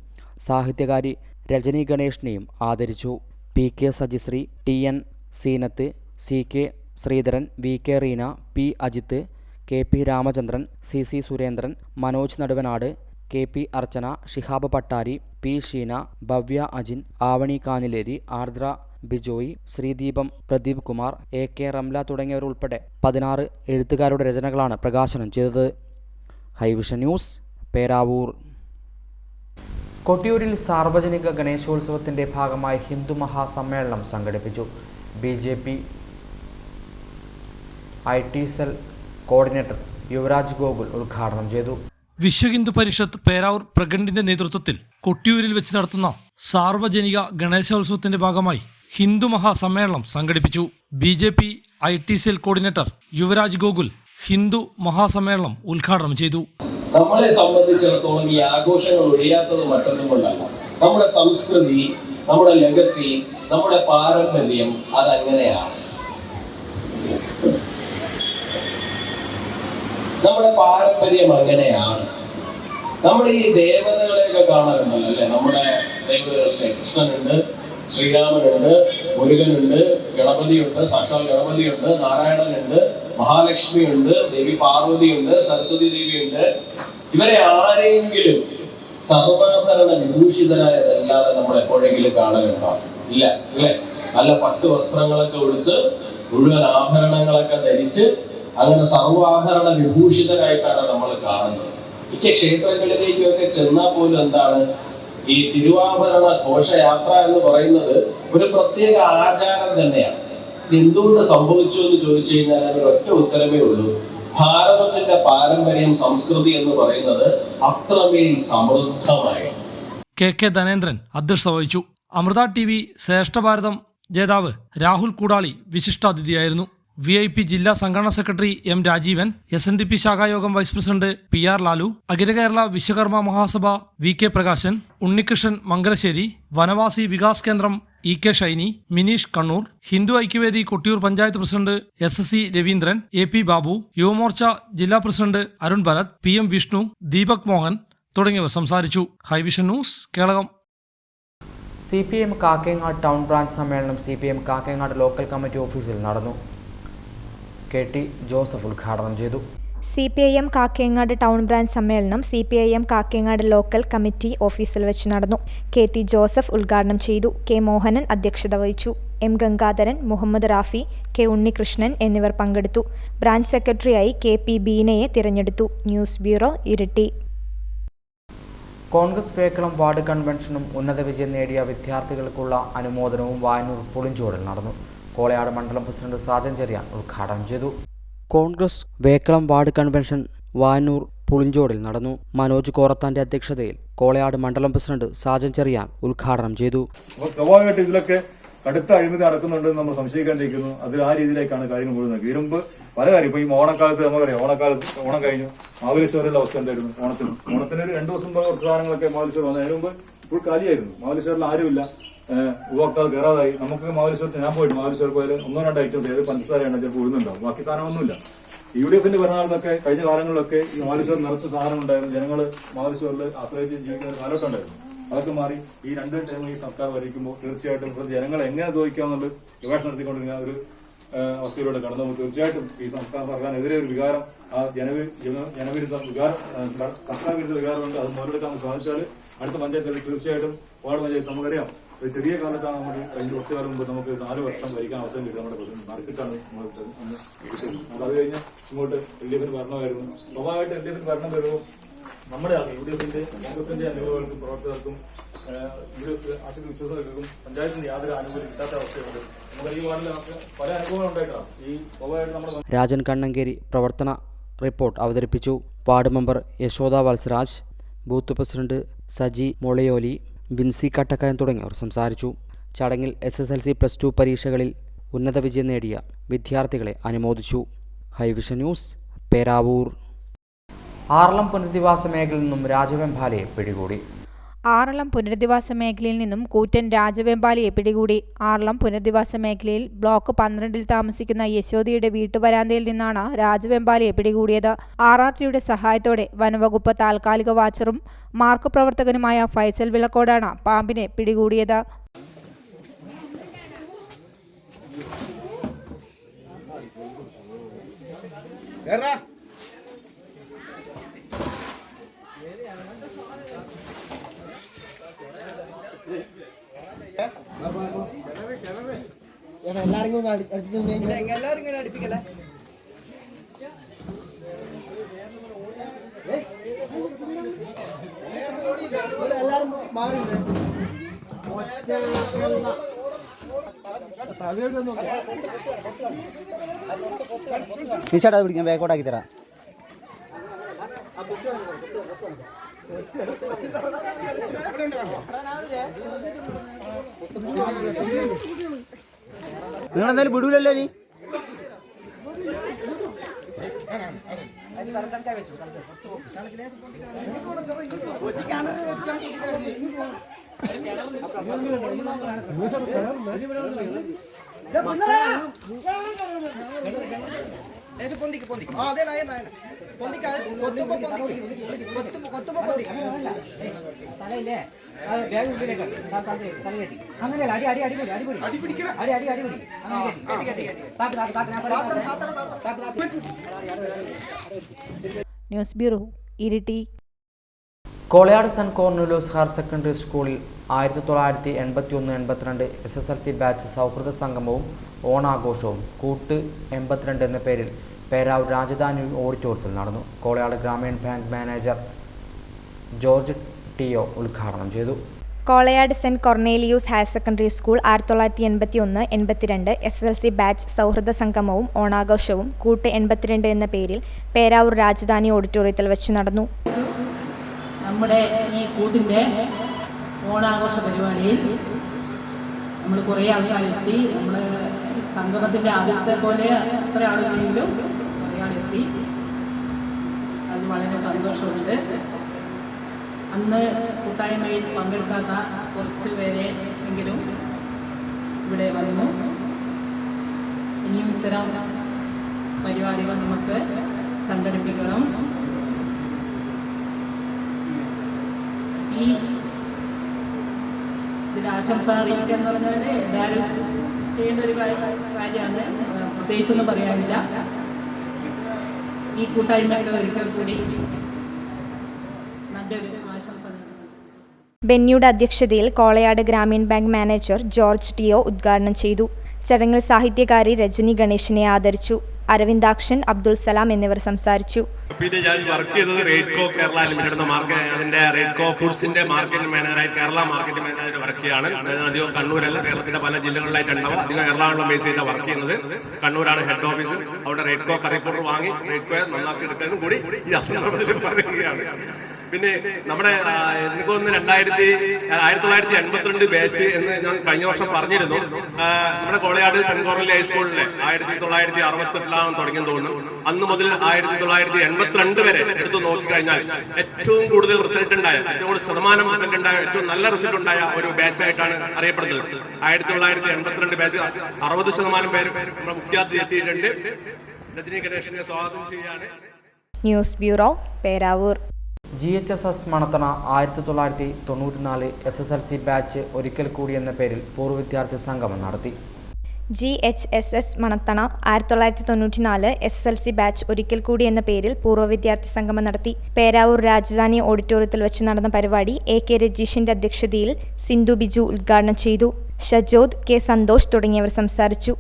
സാഹിത്യകാരി രജനി ഗണേഷിനെയും ആദരിച്ചു. PK സജിശ്രീ, TN Zeenath, CK Sreedharan, VK Reena, P. Ajith, KP Ramachandran, CC Surendran, Manoj Naduvanad, KP അർച്ചന, ഷിഹാബ് പട്ടാരി, P ഷീന, ഭവ്യ അജിൻ, ആവണി കാനിലേരി, ആർദ്ര ബിജോയ്, ശ്രീദീപം, പ്രദീപ് കുമാർ, AK റംല തുടങ്ങിയവരുൾപ്പെടെ 16 എഴുത്തുകാരുടെ രചനകളാണ് പ്രകാശനം ചെയ്തത്. ഹൈവിഷൻ ന്യൂസ്, പേരാവൂർ. കൊട്ടിയൂരിൽ സാർവജനിക ഗണേശോത്സവത്തിന്റെ ഭാഗമായി ഹിന്ദു മഹാസമ്മേളനം സംഘടിപ്പിച്ചു. BJP IT cell coordinator Yuvaraj Gokul ഉദ്ഘാടനം ചെയ്തു. വിശ്വഹിന്ദു പരിഷത്ത് പേരാവൂർ പ്രഗണ്ടിന്റെ നേതൃത്വത്തിൽ കൊട്ടിയൂരിൽ വെച്ച് നടത്തുന്ന സാർവജനിക ഗണേശോത്സവത്തിന്റെ ഭാഗമായി ഹിന്ദു മഹാസമ്മേളനം സംഘടിപ്പിച്ചു. BJP IT cell coordinator Yuvaraj Gokul Hindu മഹാസമ്മേളനം ഉദ്ഘാടനം ചെയ്തു. നമ്മളെ സംബന്ധിച്ചിടത്തോളം ഈ ആഘോഷങ്ങൾ ഒഴിയാത്തത് മറ്റൊന്നും കൊണ്ടല്ല. നമ്മുടെ സംസ്കൃതി, നമ്മുടെ ലെഗസി, നമ്മുടെ പാരമ്പര്യം അതങ്ങനെയാണ്. നമ്മുടെ പാരമ്പര്യം അങ്ങനെയാണ്. നമ്മൾ ഈ ദേവതകളെയൊക്കെ കാണാറുണ്ടല്ലോ അല്ലെ. നമ്മുടെ ദേവതകളിലെ കൃഷ്ണനുണ്ട്, ശ്രീരാമനുണ്ട്, മുരുകനുണ്ട്, ഗണപതിയുണ്ട്, സാക്ഷാൽ ഗണപതിയുണ്ട്, നാരായണനുണ്ട്, മഹാലക്ഷ്മിയുണ്ട്, ദേവി പാർവതിയുണ്ട്, സരസ്വതി ദേവിയുണ്ട്. ഇവരെ ആരെങ്കിലും സർവാഭരണ വിഭൂഷിതരായതല്ലാതെ നമ്മൾ എപ്പോഴെങ്കിലും കാണലുണ്ടാവും? ഇല്ല അല്ലെ. നല്ല പട്ട് വസ്ത്രങ്ങളൊക്കെ ഉടുത്ത് മുഴുവൻ ആഭരണങ്ങളൊക്കെ ധരിച്ച് അങ്ങനെ സർവാഭരണ വിഭൂഷിതരായിട്ടാണ് നമ്മൾ കാണുന്നത്. മിക്ക ക്ഷേത്രങ്ങളിലേക്കൊക്കെ ചെന്നാൽ പോലും എന്താണ് ഈ തിരുവാഭരണ ഘോഷയാത്ര എന്ന് പറയുന്നത് ഒരു പ്രത്യേക ആചാരം തന്നെയാണ്. എന്തുകൊണ്ട് സംഭവിച്ചു എന്ന് ചോദിച്ചു കഴിഞ്ഞാൽ അതിന് ഒറ്റ ഉത്തരമേ ഉള്ളൂ. ഭാരതത്തിന്റെ പാരമ്പര്യം, സംസ്കൃതി എന്ന് പറയുന്നത് അത്രമേൽ സമൃദ്ധമായി. KK ധനേന്ദ്രൻ അധ്യക്ഷത വഹിച്ചു. അമൃത TV ശ്രേഷ്ഠ ഭാരതം ജേതാവ് രാഹുൽ കൂടാളി വിശിഷ്ടാതിഥിയായിരുന്നു. VIP ജില്ലാ സംഘടനാ സെക്രട്ടറി M രാജീവൻ, SNDP ശാഖായോഗം vice president PR Lalu, Akhila Kerala Vishwakarma Mahasabha VK Prakashan, Unnikrishnan Mangalassery, Vanavasi Vikas Kendram EK Shiny, Mineesh Kannur, Hindu Aikyavedi Kottiyoor panchayat president SSC Raveendran, AP Babu, Yuvamorcha ജില്ലാ പ്രസിഡന്റ് അരുൺ ഭരത്, PM വിഷ്ണു, ദീപക് മോഹൻ തുടങ്ങിയവർ സംസാരിച്ചു. Hi vision news, Kelakam. CPM Kakkayangad town branch സമ്മേളനം CPM കാക്കയങ്ങാട് ലോക്കൽ കമ്മിറ്റി ഓഫീസിൽ നടന്നു. KT ജോസഫ് ഉദ്ഘാടനം ചെയ്തു. CPIM കാക്കയങ്ങാട് ടൗൺ ബ്രാഞ്ച് സമ്മേളനം CPIM കാക്കയങ്ങാട് ലോക്കൽ കമ്മിറ്റി ഓഫീസിൽ വെച്ച് നടന്നു. KT ജോസഫ് ഉദ്ഘാടനം ചെയ്തു. K മോഹനൻ അധ്യക്ഷത വഹിച്ചു. M ഗംഗാധരൻ, മുഹമ്മദ് റാഫി, K ഉണ്ണികൃഷ്ണൻ എന്നിവർ പങ്കെടുത്തു. ബ്രാഞ്ച് സെക്രട്ടറിയായി KP ബീനയെ തിരഞ്ഞെടുത്തു. News bureau, Iritty. Congress Vekkalam ward കൺവെൻഷനും ഉന്നത വിജയം നേടിയ വിദ്യാർത്ഥികൾക്കുള്ള അനുമോദനവും വായനൂർ പുളിഞ്ചോടിൽ നടന്നു. കോളയാട് മണ്ഡലം പ്രസിഡന്റ് സാജൻ ചെറിയാൻ ഉദ്ഘാടനം ചെയ്തു. കോൺഗ്രസ് വേക്കളം വാർഡ് കൺവെൻഷൻ വായനൂർ പുളിഞ്ചോടിൽ നടന്നു. മനോജ് കോറത്താന്റെ അധ്യക്ഷതയിൽ കോളയാട് മണ്ഡലം പ്രസിഡന്റ് സാജൻ ചെറിയാൻ ഉദ്ഘാടനം ചെയ്തു. സ്വാഭാവികമായിട്ട് ഇതിലൊക്കെ കടുത്ത അഴിമതി നടക്കുന്നുണ്ടെന്ന് നമ്മൾ സംശയിക്കാണ്ടിരിക്കുന്നു. അതിൽ ആ രീതിയിലേക്കാണ് കാര്യങ്ങൾ പോകുന്നത്. ഇതിനുമ്പ് പല കാര്യം ഇപ്പൊ ഈ ഓണക്കാലത്ത് നമുക്കറിയാം, ഓണം കഴിഞ്ഞു, മാവേലിശ്വരയുടെ അവസ്ഥ എന്തായിരുന്നു? ഓണത്തിന് ഒരു 2 ദിവസം മുമ്പ് കുറച്ച് സാധനങ്ങളൊക്കെ മാവേലിശ്വരം വന്നു. അതിന് മുമ്പ് ഫുൾ കാലിയായിരുന്നു. മാവേലിശ്വരിൽ ആരുമില്ല, ഉപഭോക്താവ് കയറാതായി. നമുക്ക് മാവേലിശ്വരത്ത് ഞാൻ പോയിട്ട് മാവേലിശ്വരം പോയാൽ 1-2 ഐറ്റംസ് ഏത് പഞ്ചസാരയാണ് ചിലപ്പോൾ ഉഴുന്നുണ്ടാവും, ബാക്കി സാധനമൊന്നുമില്ല. UDFന്റെ ഭരണകാലത്തൊക്കെ കഴിഞ്ഞ കാലങ്ങളിലൊക്കെ ഈ മാവേലിശ്വരം നിറച്ച സാധനം ഉണ്ടായിരുന്നു. ജനങ്ങൾ മാവേലിശ്വരിൽ ആശ്രയിച്ച് ജീവിക്കുന്ന കാലഘട്ടം ഉണ്ടായിരുന്നു. അതൊക്കെ മാറി ഈ 2 ടൈം ഈ സർക്കാർ ഭരിക്കുമ്പോൾ തീർച്ചയായിട്ടും ജനങ്ങളെ എങ്ങനെ ദ്രോഹിക്കാമെന്നുള്ള ഗവേഷണം നടത്തിക്കൊണ്ടിരിക്കുന്ന ഒരു അവസ്ഥയിലൂടെ കടന്നു. തീർച്ചയായിട്ടും ഈ സർക്കാരിനെതിരെ ഒരു വികാരം, ആ ജനവിരുദ്ധ വികാരം, സർക്കാർ വിരുദ്ധ വികാരമുണ്ട്. അത് മുതലെടുക്കാൻ സാധിച്ചാൽ അടുത്ത പഞ്ചായത്തിൽ തീർച്ചയായിട്ടും വാർഡ് പഞ്ചായത്ത് നമുക്കറിയാം. ഒരു ചെറിയ കാലത്താണ് നമുക്ക് കഴിഞ്ഞ കുറച്ചു കാലം മുമ്പ് നമുക്ക് 4 വർഷം ഭരിക്കാൻ അവസരം കിട്ടി. നമ്മുടെ മാർക്കറ്റാണ് അത് കഴിഞ്ഞ് ഇങ്ങോട്ട് LDFന് ഭരണമായിരുന്നു. സ്വാഭാവികമായിട്ട് LDFന് ഭരണം വരുമ്പോൾ നമ്മുടെ UDFന്റെ കോൺഗ്രസിന്റെ അനുഭവങ്ങൾക്കും പ്രവർത്തകർക്കും ആശുപത്രി വിശ്വാസങ്ങൾക്കും പഞ്ചായത്തിന്റെ യാതൊരു ആനുകൂല്യം കിട്ടാത്ത അവസ്ഥയുണ്ട്. നമുക്ക് ഈ വാർഡിൽ പല അനുഭവങ്ങൾ ഉണ്ടായിട്ടാണ് ഈ സ്വാഭാവികമായിട്ട് നമ്മുടെ രാജൻ കണ്ണങ്കേരി പ്രവർത്തന റിപ്പോർട്ട് അവതരിപ്പിച്ചു. Ward member Yashoda Valsaraj, booth president Saji Molayoli, Vincy Kattakkayan തുടങ്ങിയവർ സംസാരിച്ചു. ചടങ്ങിൽ SSLC+2 പരീക്ഷകളിൽ ഉന്നത വിജയം നേടിയ വിദ്യാർത്ഥികളെ അനുമോദിച്ചു. ഹൈവിഷൻ ന്യൂസ്, പേരാവൂർ. ആറളം പുനരധിവാസ മേഖലയിൽ നിന്നും രാജവെമ്പാലയെ പിടികൂടി. ആറളം പുനരധിവാസ മേഖലയിൽ നിന്നും കൂറ്റൻ രാജവെമ്പാലയെ പിടികൂടി. ആറളം പുനരധിവാസ മേഖലയിൽ ബ്ലോക്ക് 12-ൽ താമസിക്കുന്ന യശോദയുടെ വീട്ടുവരാന്തയിൽ നിന്നാണ് രാജവെമ്പാലയെ പിടികൂടിയത്. RRTയുടെ സഹായത്തോടെ വനവകുപ്പ് താൽക്കാലിക വാച്ചറും മാർക്ക് പ്രവർത്തകനുമായ ഫൈസൽ വിളക്കോടാണ് പാമ്പിനെ പിടികൂടിയത്. ടീഷർട്ട് അത് പിടിക്കാൻ ബാക്കോട്ടാക്കി തരാം. നിങ്ങളെന്തായാലും വിടൂലല്ലോ നീ. News bureau, Iritty. Kolayad saint Cornelius higher secondary സ്കൂളിൽ 1981-82 SSLC ബാച്ച് സൗഹൃദ സംഗമവും ഓണാഘോഷവും കൂട്ട് 82 എന്ന പേരിൽ പേരാവൂർ രാജധാനി ഓഡിറ്റോറിയത്തിൽ നടന്നു. Kolayad Grameen bank manager George Tiyo ഉദ്ഘാടനം ചെയ്തു. Kolayad saint Cornelius higher secondary school 1981-82 SSLC batch സൗഹൃദ സംഗമവും ഓണാഘോഷവും കൂട്ട് 82 എന്ന പേരിൽ പേരാവൂർ രാജധാനി ഓഡിറ്റോറിയത്തിൽ വെച്ച് നടന്നു. നമ്മുടെ ഈ കൂട്ടിൻ്റെ ഓണാഘോഷ പരിപാടിയിൽ നമ്മൾ കുറേ ആൾക്കാരെത്തി. നമ്മൾ സംഗമത്തിൻ്റെ ആദ്യത്തെ പോലെ അത്ര ആളുകളെങ്കിലും കുറേ ആളെത്തി. അത് വളരെ സന്തോഷമുണ്ട്. അന്ന് കൂട്ടായ്മയിൽ പങ്കെടുക്കാത്ത കുറച്ച് പേരെ എങ്കിലും ഇവിടെ വന്നു. ഇനിയും ഇത്തരം പരിപാടികൾ നമുക്ക് സംഘടിപ്പിക്കണം. ഈ ഇതിന് ആശംസ അറിയിക്കുക എന്ന് പറഞ്ഞാൽ എല്ലാവരും ചെയ്യേണ്ട ഒരു കാര്യമാണ്. പ്രത്യേകിച്ചൊന്നും പറയാനില്ല. ഈ കൂട്ടായ്മയ്ക്ക് ഒരിക്കൽ കൂടി നല്ലൊരു ആശംസ. ബെന്നിയുടെ അധ്യക്ഷതയിൽ Kolayad Grameen bank manager George Tiyo ഉദ്ഘാടനം ചെയ്തു. ചടങ്ങിൽ സാഹിത്യകാരി രജനി ഗണേഷിനെ ആദരിച്ചു. അരവിന്ദാക്ഷൻ, അബ്ദുൾ സലാം എന്നിവർ സംസാരിച്ചു. പിന്നെ ഞാൻ വർക്ക് ചെയ്തത് റെയ്ഡ്കോ കേരള ലിമിറ്റഡ് അതിന്റെ റെയ്ഡ്കോ ഫുഡ്സിന്റെ മാർക്കറ്റിംഗ് മാനേജറായി കേരള മാർക്കറ്റിംഗ് മാനേജർ വർക്ക് ചെയ്യാണ്. അധികം കണ്ണൂരല്ല, കേരളത്തിന്റെ പല ജില്ലകളിലായിട്ടുണ്ടാവും. അധികം എറണാകുളം ബേസ് ചെയ്താണ് വർക്ക് ചെയ്യുന്നത്. കണ്ണൂരാണ് ഹെഡ് ഓഫീസ്. അവിടെ റെയ്ഡ്കോ കറി പൗഡർ വാങ്ങി റെയ്ഡ്കോ നന്നാക്കി എടുക്കാനും കൂടി ഈ അസന്ദർഭത്തിൽ പറയുകയാണ്. പിന്നെ നമ്മുടെ എനിക്ക് തോന്നുന്നു 1982 ബാച്ച് എന്ന് ഞാൻ കഴിഞ്ഞ വർഷം പറഞ്ഞിരുന്നു. നമ്മുടെ കോളയാട് സെന്റ് കോർണലി ഹൈസ്കൂളിലെ 1968 തുടങ്ങിയെന്ന് തോന്നുന്നു. അന്ന് മുതൽ 1982 വരെ എടുത്തു നോക്കിക്കഴിഞ്ഞാൽ ഏറ്റവും കൂടുതൽ റിസൾട്ട് ഉണ്ടായ, ഏറ്റവും കൂടുതൽ ശതമാനം റിസൾട്ട് ഉണ്ടായ, ഏറ്റവും നല്ല റിസൾട്ട് ഉണ്ടായ ഒരു ബാച്ചായിട്ടാണ് അറിയപ്പെടുന്നത്. 1982 ബാച്ച് 60% പേര് നമ്മുടെ മുഖ്യാതിഥി എത്തിയിട്ടുണ്ട്. രജനി ഗണേഷിനെ സ്വാഗതം ചെയ്യാണ്. News bureau, Peravoor. GHSS Manathana 1994 SSLC batch ഒരിക്കൽ കൂടി എന്ന പേരിൽ പൂർവ്വ വിദ്യാർത്ഥി സംഗമം നടത്തി. GHSS മണത്തണ 1994 SSLC ബാച്ച് ഒരിക്കൽ കൂടി എന്ന പേരിൽ പൂർവ്വ വിദ്യാർത്ഥി സംഗമം നടത്തി. പേരാവൂർ രാജധാനി ഓഡിറ്റോറിയത്തിൽ വെച്ച് നടന്ന പരിപാടി AK രജീഷിന്റെ അധ്യക്ഷതയിൽ സിന്ധു ബിജു ഉദ്ഘാടനം ചെയ്തു. ഷജോദ്, K സന്തോഷ് തുടങ്ങിയവർ സംസാരിച്ചു.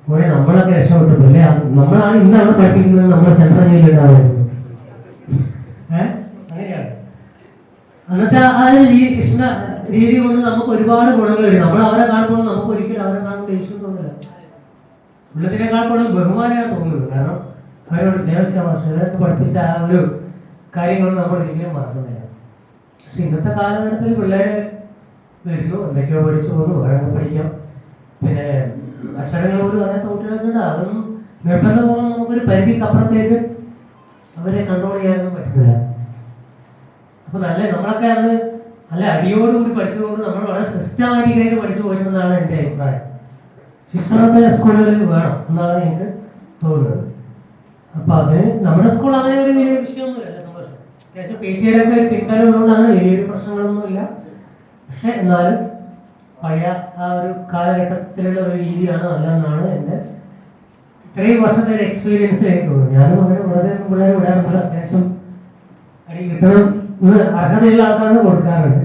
മോനെ നമ്മളൊക്കെ രക്ഷപ്പെട്ടു അല്ലേ? നമ്മളാണ് ഇന്നാണ് പഠിപ്പിക്കുന്നത്. നമ്മൾ സെൻട്രൽ ജയിലുണ്ടാവുന്നത് അങ്ങനെയാണ്. അന്നത്തെ ആ ശിക്ഷണ രീതി കൊണ്ട് നമുക്ക് ഒരുപാട് ഗുണങ്ങളുണ്ട്. നമ്മൾ അവരെ കാണുമ്പോൾ നമുക്ക് ഒരിക്കലും അവരെ കാണുമ്പോൾ ദേഷ്യം തോന്നില്ല. ഉള്ളതിനേക്കാൾ കൂടുതൽ ബഹുമാനമാണ് തോന്നുന്നത്. കാരണം അവരോട് ദേവസ്വ ഭാഷകളൊക്കെ പഠിപ്പിച്ച ആ ഒരു കാര്യങ്ങൾ നമ്മൾ ഒരിക്കലും മറക്കുന്നില്ല. പക്ഷെ ഇന്നത്തെ കാലഘട്ടത്തിൽ പിള്ളേര് വരുന്നു, എന്തൊക്കെയോ പഠിച്ചു പോകുന്നു, വേണമെങ്കിൽ പഠിക്കാം. പിന്നെ അക്ഷരങ്ങൾ പോലും അറിയാത്ത കുട്ടികളൊക്കെ ഉണ്ട്. അതൊന്നും നിർബന്ധപൂർവ്വം നമുക്കൊരു പരിധിക്കപ്പുറത്തേക്ക് അവരെ കൺട്രോൾ ചെയ്യാനൊന്നും പറ്റുന്നില്ല. അപ്പൊ നമ്മളൊക്കെ അന്ന് നല്ല അടിയോടുകൂടി പഠിച്ചതുകൊണ്ട് നമ്മൾ വളരെ സിസ്റ്റമാറ്റിക്കായിട്ട് പഠിച്ചു പോയിരുന്നതാണ് എൻ്റെ അഭിപ്രായം. ശിക്ഷണമൊക്കെ സ്കൂളുകളിൽ വേണം എന്നാണ് എനിക്ക് തോന്നുന്നത്. അപ്പൊ അതിന് നമ്മുടെ സ്കൂൾ അങ്ങനെ ഒരു വലിയ വിഷയമൊന്നുമില്ല. സന്തോഷം. അത്യാവശ്യം PTA ഒക്കെ ഒരു പിൻകാലം ഉള്ളതുകൊണ്ടാണ് വലിയൊരു പ്രശ്നങ്ങളൊന്നുമില്ല. പക്ഷെ എന്നാലും പഴയ ആ ഒരു കാലഘട്ടത്തിലുള്ള ഒരു രീതിയാണ് നല്ലതെന്നാണ് എൻ്റെ ഇത്രയും വർഷത്തെ ഒരു എക്സ്പീരിയൻസ് എനിക്ക് തോന്നുന്നു. ഞാനും അങ്ങനെ വെറുതെ പിള്ളേർ വിടാറുണ്ട്. അത്യാവശ്യം അടി കിട്ടണം എന്ന് അർഹതയുള്ള ആൾക്കാർക്ക് കൊടുക്കാറുണ്ട്.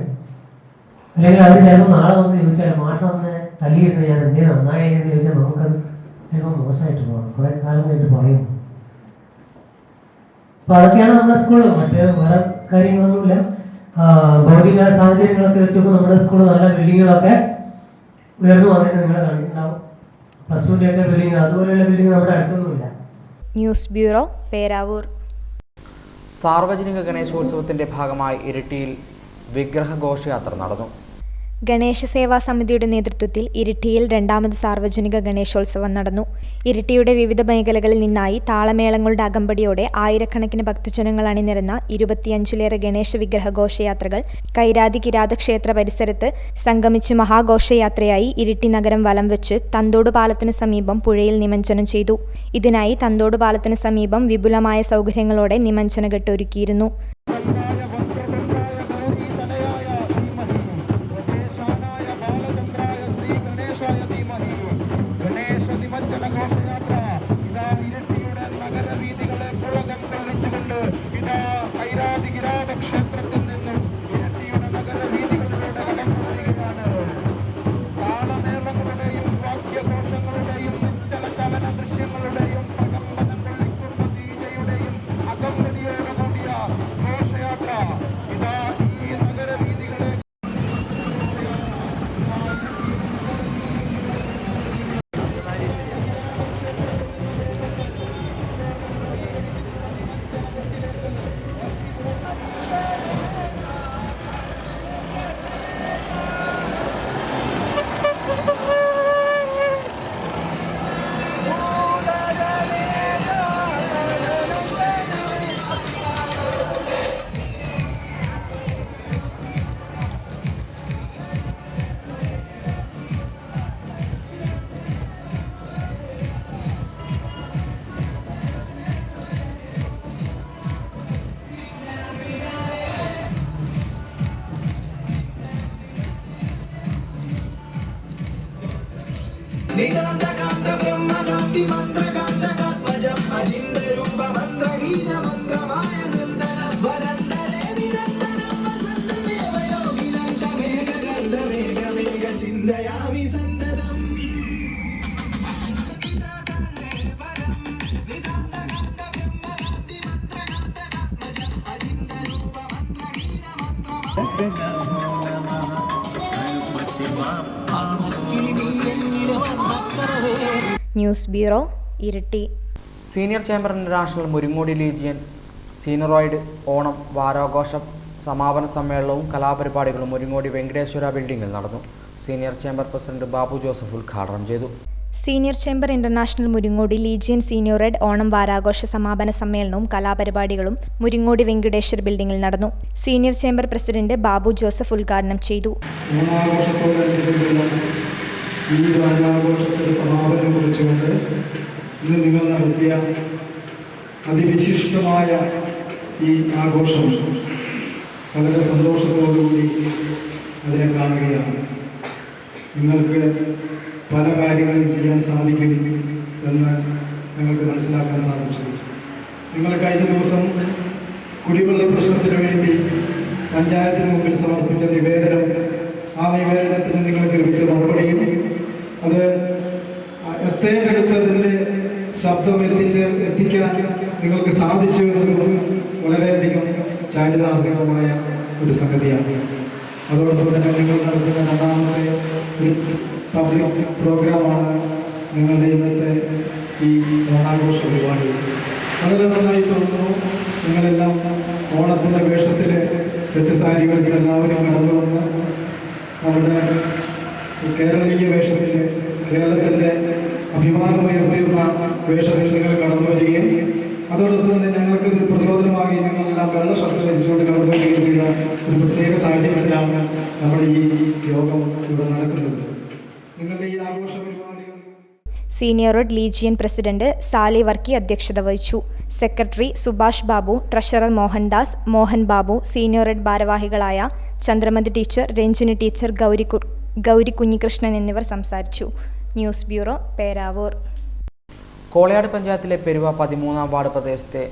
അല്ലെങ്കിൽ അവർ ചിലപ്പോൾ നാളെ വന്ന് ചോദിച്ചാൽ മാഷ വന്ന് തല്ലിയിട്ട് ഞാൻ എന്തേ നന്നായി എന്ന് ചോദിച്ചാൽ നമുക്കത് ചിലപ്പോൾ മോശമായിട്ട് പോകണം, കുറെ കാലം കഴിഞ്ഞിട്ട് പറയും. അപ്പൊ അതൊക്കെയാണ് നമ്മുടെ സ്കൂള്. മറ്റ് വേറെ കാര്യങ്ങളൊന്നുമില്ല. ഭൗതിക സാഹചര്യങ്ങളൊക്കെ വെച്ച് നോക്കുമ്പോൾ നമ്മുടെ സ്കൂള് നല്ല ബിൽഡിങ്ങുകളൊക്കെ ഉയർന്നു വന്നിട്ട് നിങ്ങൾ കണ്ടിട്ടുണ്ടാവും. പ്ലസ് ടുവിൻ്റെ ഒക്കെ ബിൽഡിങ്, അതുപോലെയുള്ള ബിൽഡിങ് നമ്മുടെ അടുത്തൊന്നുമില്ല. News bureau, Peravoor. സാർവജനിക ഗണേശോത്സവത്തിന്റെ ഭാഗമായി ഇരിട്ടിയിൽ വിഗ്രഹ ഘോഷയാത്ര നടന്നു. ഗണേശ സേവാ സമിതിയുടെ നേതൃത്വത്തിൽ ഇരിട്ടിയിൽ രണ്ടാമത് സാർവജനിക ഗണേശോത്സവം നടന്നു. ഇരിട്ടിയുടെ വിവിധ മേഖലകളിൽ നിന്നായി താളമേളങ്ങളുടെ അകമ്പടിയോടെ ആയിരക്കണക്കിന് ഭക്തജനങ്ങൾ അണിനിരന്ന 25ലേറെ ഗണേശ വിഗ്രഹ ഘോഷയാത്രകൾ കൈരാതി കിരാതക്ഷേത്ര പരിസരത്ത് സംഗമിച്ച് മഹാഘോഷയാത്രയായി ഇരിട്ടി നഗരം വലം വെച്ച് തന്തോട് പാലത്തിന് സമീപം പുഴയിൽ നിമജ്ജനം ചെയ്തു. ഇതിനായി തന്തോട് പാലത്തിന് സമീപം വിപുലമായ സൗകര്യങ്ങളോടെ നിമജ്ജനഘട്ട് ഒരുക്കിയിരുന്നു. News bureau, Iritty. Senior chamber international Muringodi legion സീനിയറോയിഡ് ഓണം വാരാഘോഷ സമാപന സമ്മേളനവും കലാപരിപാടികളും മുരിങ്ങോടി വെങ്കടേശ്വര ബിൽഡിംഗിൽ നടന്നു. Senior chamber president Babu Joseph ഉദ്ഘാടനം ചെയ്തു. Senior chamber international Muringodi legion സീനിയറോയിഡ് ഓണം വാരാഘോഷ സമാപന സമ്മേളനവും കലാപരിപാടികളും മുരിങ്ങോടി വെങ്കടേശ്വര ബിൽഡിംഗിൽ നടന്നു. Senior chamber president Babu Joseph ഉദ്ഘാടനം ചെയ്തു. ഈ വാരാഘോഷത്തിന്റെ സമാപനം കുറിച്ചുകൊണ്ട് ഇന്ന് നിങ്ങൾ നടത്തിയ അതിവിശിഷ്ടമായ ഈ ആഘോഷം വളരെ സന്തോഷത്തോടുകൂടി അതിനെ കാണുകയാണ്. നിങ്ങൾക്ക് പല കാര്യങ്ങളും ചെയ്യാൻ സാധിക്കും എന്ന് ഞങ്ങൾക്ക് മനസ്സിലാക്കാൻ സാധിച്ചു. നിങ്ങൾ കഴിഞ്ഞ ദിവസം കുടിവെള്ള പ്രശ്നത്തിന് വേണ്ടി പഞ്ചായത്തിന് മുമ്പിൽ സമർപ്പിച്ച നിവേദനം, ആ നിവേദനത്തിന് നിങ്ങൾക്ക് ലഭിച്ച മറുപടിയും അത് എത്തേണ്ടടുത്ത് അതിൻ്റെ ശബ്ദം എത്തിക്കാൻ നിങ്ങൾക്ക് സാധിച്ചു എന്നതും വളരെയധികം ചാരിതാർത്ഥ്യമായ ഒരു സംഗതിയാണ്. അതോടൊപ്പം തന്നെ നിങ്ങൾ നടത്തുന്ന രണ്ടാമത്തെ ഒരു പബ്ലിക് പ്രോഗ്രാമാണ് നിങ്ങളുടെ ഇന്നത്തെ ഈ ഓണാഘോഷ പരിപാടി. വളരെ നന്നായി തോന്നുന്നു. നിങ്ങളെല്ലാം ഓണത്തിൻ്റെ വേഷത്തിൽ സെറ്റ് സാരികൾക്ക് എല്ലാവരും കടന്നു വന്ന് നമ്മുടെ കേരളീയ വേഷത്തിൽ കേരളത്തിൻ്റെ അഭിമാനമുയർത്തിയുള്ള വേഷത്തിൽ നിങ്ങൾ കടന്നു വരികയും അതോടൊപ്പം തന്നെ ഞങ്ങൾക്ക് ഇത് പ്രചോദനമായി ഞങ്ങളെല്ലാം വെള്ള ഷർട്ട് ധരിച്ചുകൊണ്ട് കടന്നു വരികയും ചെയ്ത ഒരു പ്രത്യേക സാഹചര്യത്തിലാണ് നമ്മുടെ ഈ യോഗം ഇവിടെ നടക്കുന്നത്. നിങ്ങളുടെ ഈ ആഘോഷ പരിപാടികൾ സീനിയറോയിഡ് ലീജിയൻ പ്രസിഡന്റ് സാലി വർക്കി അധ്യക്ഷത വഹിച്ചു. സെക്രട്ടറി സുഭാഷ് ബാബു, ട്രഷറർ മോഹൻദാസ്, മോഹൻ ബാബു, സീനിയറോയിഡ് ഭാരവാഹികളായ ചന്ദ്രമതി ടീച്ചർ, രഞ്ജിനി ടീച്ചർ, ഗൗരി കുഞ്ഞികൃഷ്ണൻ എന്നിവർ സംസാരിച്ചു. News bureau, Peravoor. കോളയാട് പഞ്ചായത്തിലെ പെരുവ 13-ാം വാർഡ് പ്രദേശത്തെ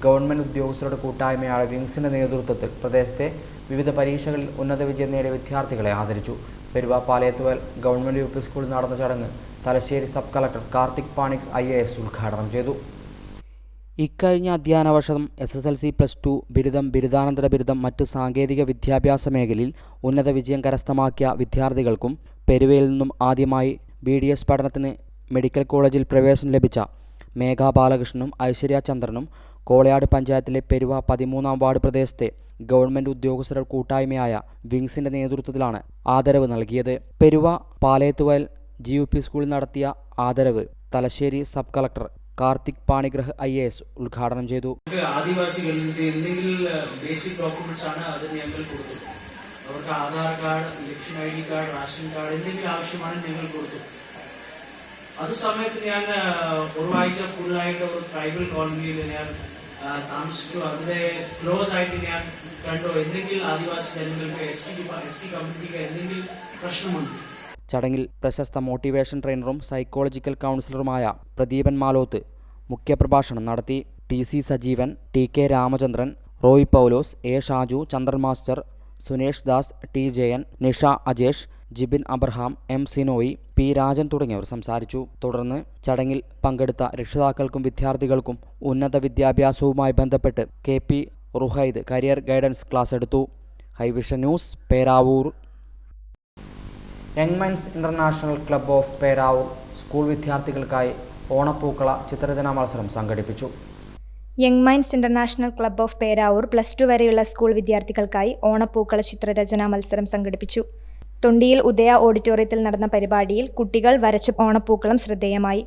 ഗവൺമെൻറ് ഉദ്യോഗസ്ഥരുടെ കൂട്ടായ്മയായ വിങ്സിൻ്റെ നേതൃത്വത്തിൽ പ്രദേശത്തെ വിവിധ പരീക്ഷകളിൽ ഉന്നത വിജയം നേടിയ വിദ്യാർത്ഥികളെ ആദരിച്ചു. Peruva Palayathuval government U P school നടന്ന ചടങ്ങ് Thalassery sub collector Karthik Panik IAS ഉദ്ഘാടനം ചെയ്തു. ഇക്കഴിഞ്ഞ അധ്യയന വർഷം SSLC +2 ബിരുദം, ബിരുദാനന്തര ബിരുദം, മറ്റ് സാങ്കേതിക വിദ്യാഭ്യാസ മേഖലയിൽ ഉന്നത വിജയം കരസ്ഥമാക്കിയ വിദ്യാർത്ഥികൾക്കും പെരുവയിൽ നിന്നും ആദ്യമായി BDS പഠനത്തിന് മെഡിക്കൽ കോളേജിൽ പ്രവേശനം ലഭിച്ച മേഘ ബാലകൃഷ്ണനും ഐശ്വര്യ ചന്ദ്രനും കോളയാട് പഞ്ചായത്തിലെ പെരുവ 13-ാം വാർഡ് പ്രദേശത്തെ ഗവൺമെൻറ് ഉദ്യോഗസ്ഥരുടെ കൂട്ടായ്മയായ വിങ്സിൻ്റെ നേതൃത്വത്തിലാണ് ആദരവ് നൽകിയത്. പെരുവ പാലയത്തുവയൽ GUP സ്കൂളിൽ നടത്തിയ ആദരവ് Thalassery sub collector Karthik Panigrah IAS ഉദ്ഘാടനം ചെയ്തു. ആദിവാസികളുടെ എന്തെങ്കിലും ബേസിക് ഡോക്യുമെന്റ്സ് ആണ് അതിന് ഞങ്ങൾ കൊടുത്തു. അവർക്ക് Aadhaar card, election ID card, ration card എന്തെങ്കിലും ആവശ്യമാണ് ഞങ്ങൾ കൊടുത്തു. അത് സമയത്ത് ഞാൻ ഒരാഴ്ച ഫുള്ളായിട്ട് ഒരു ട്രൈബൽ കോളനിയിൽ ഞാൻ താമസിച്ചു. അതിലെ ക്ലോസ് ആയിട്ട് ഞാൻ കണ്ടു എന്തെങ്കിലും ആദിവാസി ജനങ്ങൾക്ക് ST കമ്മ്യൂണിറ്റിക്ക് എന്തെങ്കിലും പ്രശ്നമുണ്ട്. ചടങ്ങിൽ പ്രശസ്ത മോട്ടിവേഷൻ ട്രെയിനറും സൈക്കോളജിക്കൽ കൗൺസിലറുമായ പ്രദീപൻ മാലോത്ത് മുഖ്യപ്രഭാഷണം നടത്തി. TC Sajeevan, TK Ramachandran, Roy Paulose, A Shaju, Chandran master, Sunesh Das, T Jayan, Nisha Ajesh, Jibin Abraham, M Sinoy, P Rajan തുടങ്ങിയവർ സംസാരിച്ചു. തുടർന്ന് ചടങ്ങിൽ പങ്കെടുത്ത രക്ഷിതാക്കൾക്കും വിദ്യാർത്ഥികൾക്കും ഉന്നത വിദ്യാഭ്യാസവുമായി ബന്ധപ്പെട്ട് KP റുഹൈദ് കരിയർ ഗൈഡൻസ് ക്ലാസ് എടുത്തു. Hi Vision news, Peravoor. Young minds international club of Peravoor school വിദ്യാർത്ഥികൾക്കായി ഓണപ്പൂക്കള ചിത്രരചനാ മത്സരം സംഘടിപ്പിച്ചു. Young minds international club of Peravoor +2 വരെയുള്ള സ്കൂൾ വിദ്യാർത്ഥികൾക്കായി ഓണപ്പൂക്കള ചിത്രരചനാ മത്സരം സംഘടിപ്പിച്ചു. തൊണ്ടിയിൽ ഉദയ ഓഡിറ്റോറിയത്തിൽ നടന്ന പരിപാടിയിൽ കുട്ടികൾ വരച്ച ഓണപ്പൂക്കളം ശ്രദ്ധേയമായി.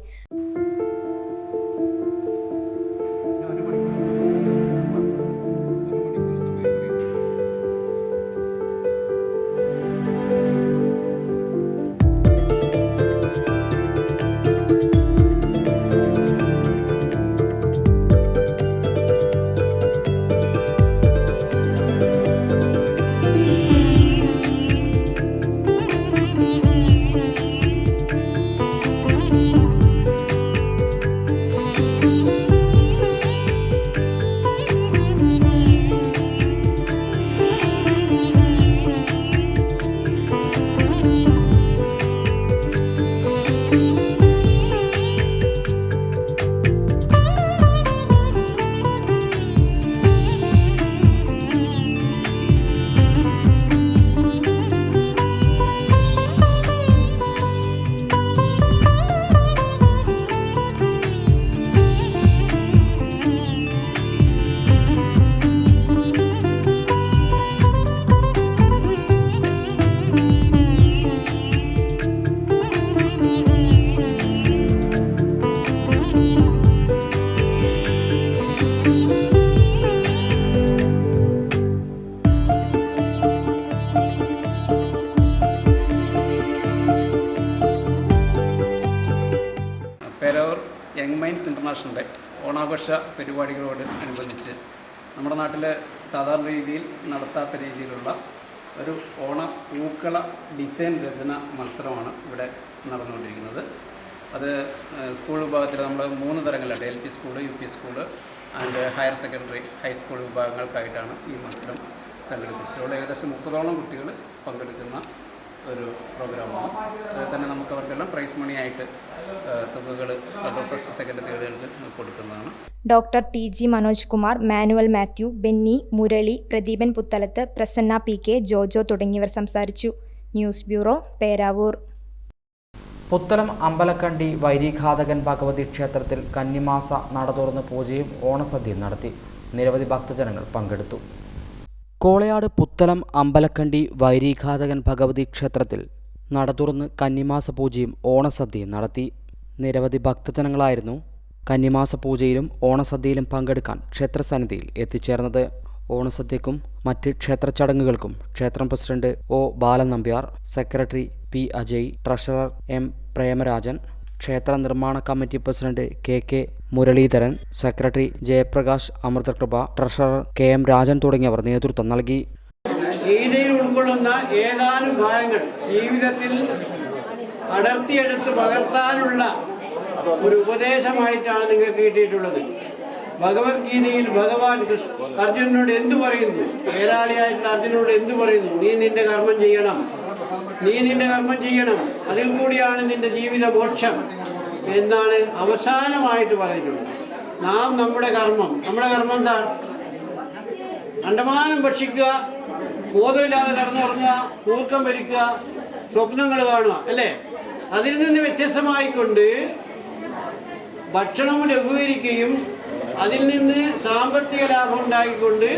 യങ് മൈൻഡ്സ് ഇൻ്റർനാഷണലിൻ്റെ ഓണാഘോഷ പരിപാടികളോട് അനുബന്ധിച്ച് നമ്മുടെ നാട്ടിൽ സാധാരണ രീതിയിൽ നടത്താത്ത രീതിയിലുള്ള ഒരു ഓണ പൂക്കള ഡിസൈൻ രചന മത്സരമാണ് ഇവിടെ നടന്നുകൊണ്ടിരിക്കുന്നത്. അത് സ്കൂൾ വിഭാഗത്തിൽ നമ്മൾ 3 തരങ്ങളിലുണ്ട്. LP school, UP school and higher secondary, high school വിഭാഗങ്ങൾക്കായിട്ടാണ് ഈ മത്സരം സംഘടിപ്പിച്ചിട്ടുള്ളത്. ഏകദേശം 30ഓളം കുട്ടികൾ പങ്കെടുക്കുന്ന ഒരു പ്രോഗ്രാമാണ്. അതുപോലെ തന്നെ നമുക്ക് അവർക്കെല്ലാം പ്രൈസ് മണി ആയിട്ട് തുകകൾ ഫസ്റ്റ്, സെക്കൻഡ്, തേർഡുകൾക്ക് കൊടുക്കുന്നതാണ്. Doctor TG Manoj Kumar, Manuel Mathew, Benny, Murali, Pradeepan Puthalath, Prasanna PK, Jojo തുടങ്ങിയവർ സംസാരിച്ചു. News bureau, Peravoor. പുത്തലം അമ്പലക്കണ്ടി വൈരീഘാതകൻ ഭഗവതി ക്ഷേത്രത്തിൽ കന്നിമാസ നട തുറന്ന് പൂജയും ഓണസദ്യയും നടത്തി. നിരവധി ഭക്തജനങ്ങൾ പങ്കെടുത്തു. കോളയാട് പുത്തലം അമ്പലക്കണ്ടി വൈരീഘാതകൻ ഭഗവതി ക്ഷേത്രത്തിൽ നട തുറന്ന് കന്നിമാസ പൂജയും ഓണസദ്യയും നടത്തി. നിരവധി ഭക്തജനങ്ങളായിരുന്നു കന്നിമാസ പൂജയിലും ഓണസദ്യയിലും പങ്കെടുക്കാൻ ക്ഷേത്രസന്നിധിയിൽ എത്തിച്ചേർന്നത്. ഓണസദ്യക്കും മറ്റ് ക്ഷേത്ര ചടങ്ങുകൾക്കും ക്ഷേത്രം president O Balan Nambiar, secretary P Ajay, treasurer M Premarajan, ക്ഷേത്ര നിർമ്മാണ committee president KK Muraleedharan, secretary Jayaprakash Amrithakripa, treasurer KM Rajan തുടങ്ങിയവർ നേതൃത്വം നൽകി. ഗീതയിൽ ഉൾക്കൊള്ളുന്ന ഏതാനും ഭാഗങ്ങൾ ജീവിതത്തിൽ അടർത്തിയെടുത്ത് പകർത്താനുള്ള ഒരു ഉപദേശമായിട്ടാണ് നിങ്ങൾക്ക് കിട്ടിയിട്ടുള്ളത്. ഭഗവത്ഗീതയിൽ ഭഗവാൻ അർജുനനോട് എന്തു പറയുന്നു? വേലാളിയായിട്ടുള്ള അർജുനനോട് എന്തു പറയുന്നു? നീ നിന്റെ കർമ്മം ചെയ്യണം, നീ നിന്റെ കർമ്മം ചെയ്യണം, അതിൽ കൂടിയാണ് നിന്റെ ജീവിത മോക്ഷം എന്നാണ് അവസാനമായിട്ട് പറഞ്ഞിട്ടുള്ളത്. നാം നമ്മുടെ കർമ്മം എന്താണ്? അണ്ടമാനം ഭക്ഷിക്കുക, ബോധമില്ലാതെ കടന്നുറങ്ങുക, തൂക്കം ഭരിക്കുക, സ്വപ്നങ്ങൾ കാണുക, അല്ലേ? അതിൽ നിന്ന് വ്യത്യസ്തമായിക്കൊണ്ട് ഭക്ഷണം ലഘൂകരിക്കുകയും അതിൽ നിന്ന് സാമ്പത്തിക ലാഭം ഉണ്ടാക്കിക്കൊണ്ട്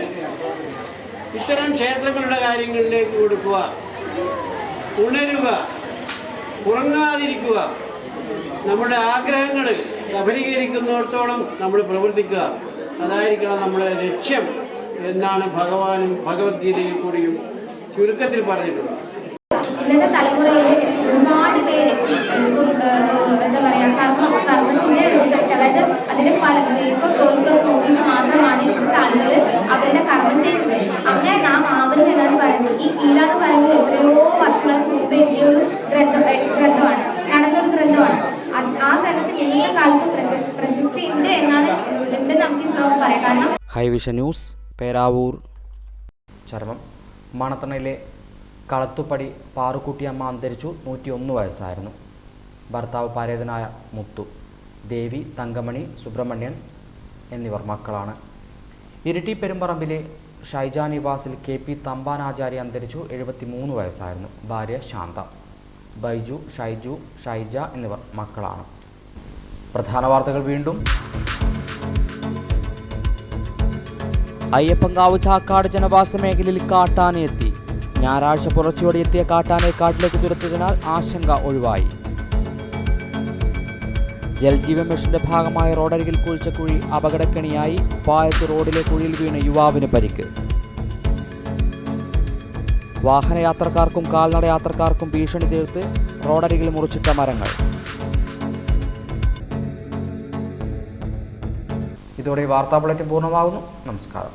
ഇത്തരം ക്ഷേത്രങ്ങളുടെ കാര്യങ്ങളിലേക്ക് കൊടുക്കുക, ഉണരുക, ഉറങ്ങാതിരിക്കുക, നമ്മുടെ ആഗ്രഹങ്ങൾ സഫലീകരിക്കുന്നിടത്തോളം നമ്മൾ പ്രവർത്തിക്കുക, അതായിരിക്കണം നമ്മുടെ ലക്ഷ്യം എന്നാണ് ഭഗവത്ഗീതയിൽ കൂടിയും ചുരുക്കത്തിൽ പറഞ്ഞിട്ടുള്ളത്. ഇന്നത്തെ തലമുറയിൽ ഒരുപാട് പേര് എന്താ പറയുക, കർമ്മത്തിന്റെ റിസൾട്ട്, അതായത് അതിന്റെ ഫലം ജയിക്കോ തോൽക്കോ നോക്കിയിട്ട് മാത്രമാണ് ഇപ്പോഴത്തെ ആളുകൾ അവരുടെ കർമ്മം ചെയ്യുന്നത്. അങ്ങനെ നാം ആവരുത് എന്നാണ് പറയുന്നത്. ഈ ഗീത എന്ന് പറയുന്നത് എത്രയോ വർഷങ്ങൾക്ക് മുമ്പ് എഴുതിയൊരു ഗ്രന്ഥമാണ്, നടന്നൊരു ഗ്രന്ഥമാണ്. ആ ഗ്രന്ഥത്തിൽ എല്ലാ കാലത്തും പ്രശസ്തി ഉണ്ട് എന്നാണ് നമുക്ക് ഈ ശ്ലോകം പറയാം. കാരണം ഹൈവിഷൻ ന്യൂസ്, പേരാവൂർ. ചരമം. മണത്തണയിലെ കളത്തുപടി പാറുക്കുട്ടിയമ്മ അന്തരിച്ചു. 101 വയസ്സായിരുന്നു. ഭർത്താവ് പരേതനായ മുത്തു, ദേവി, തങ്കമണി, സുബ്രഹ്മണ്യൻ എന്നിവർ മക്കളാണ്. ഇരിട്ടി പെരുമ്പറമ്പിലെ ഷൈജ നിവാസിൽ KP തമ്പാനാചാര്യ അന്തരിച്ചു. 73 വയസ്സായിരുന്നു. ഭാര്യ ശാന്ത. ബൈജു, ഷൈജു, ഷൈജ എന്നിവർ മക്കളാണ്. പ്രധാന വാർത്തകൾ വീണ്ടും. അയ്യപ്പങ്കാവ് ചാക്കാട് ജനവാസ മേഖലയിൽ കാട്ടാനയെത്തി. ഞായറാഴ്ച പുലർച്ചയോടെ എത്തിയ കാട്ടാനയെ കാട്ടിലേക്ക് തുരത്തിയതിനാൽ ആശങ്ക ഒഴിവായി. ജൽജീവൻ മിഷന്റെ ഭാഗമായ റോഡരികിൽ കുഴിച്ച കുഴി അപകടക്കെണിയായി. പായത്ത് റോഡിലെ കുഴിയിൽ വീണ് യുവാവിന് പരിക്ക്. വാഹനയാത്രക്കാർക്കും കാൽനട യാത്രക്കാർക്കും ഭീഷണി തീർത്ത് റോഡരികിൽ മുറിച്ചിട്ട മരങ്ങൾ. ഇതോടെ വാർത്താ ബുള്ളറ്റിൻ പൂർണ്ണമാകുന്നു. നമസ്കാരം.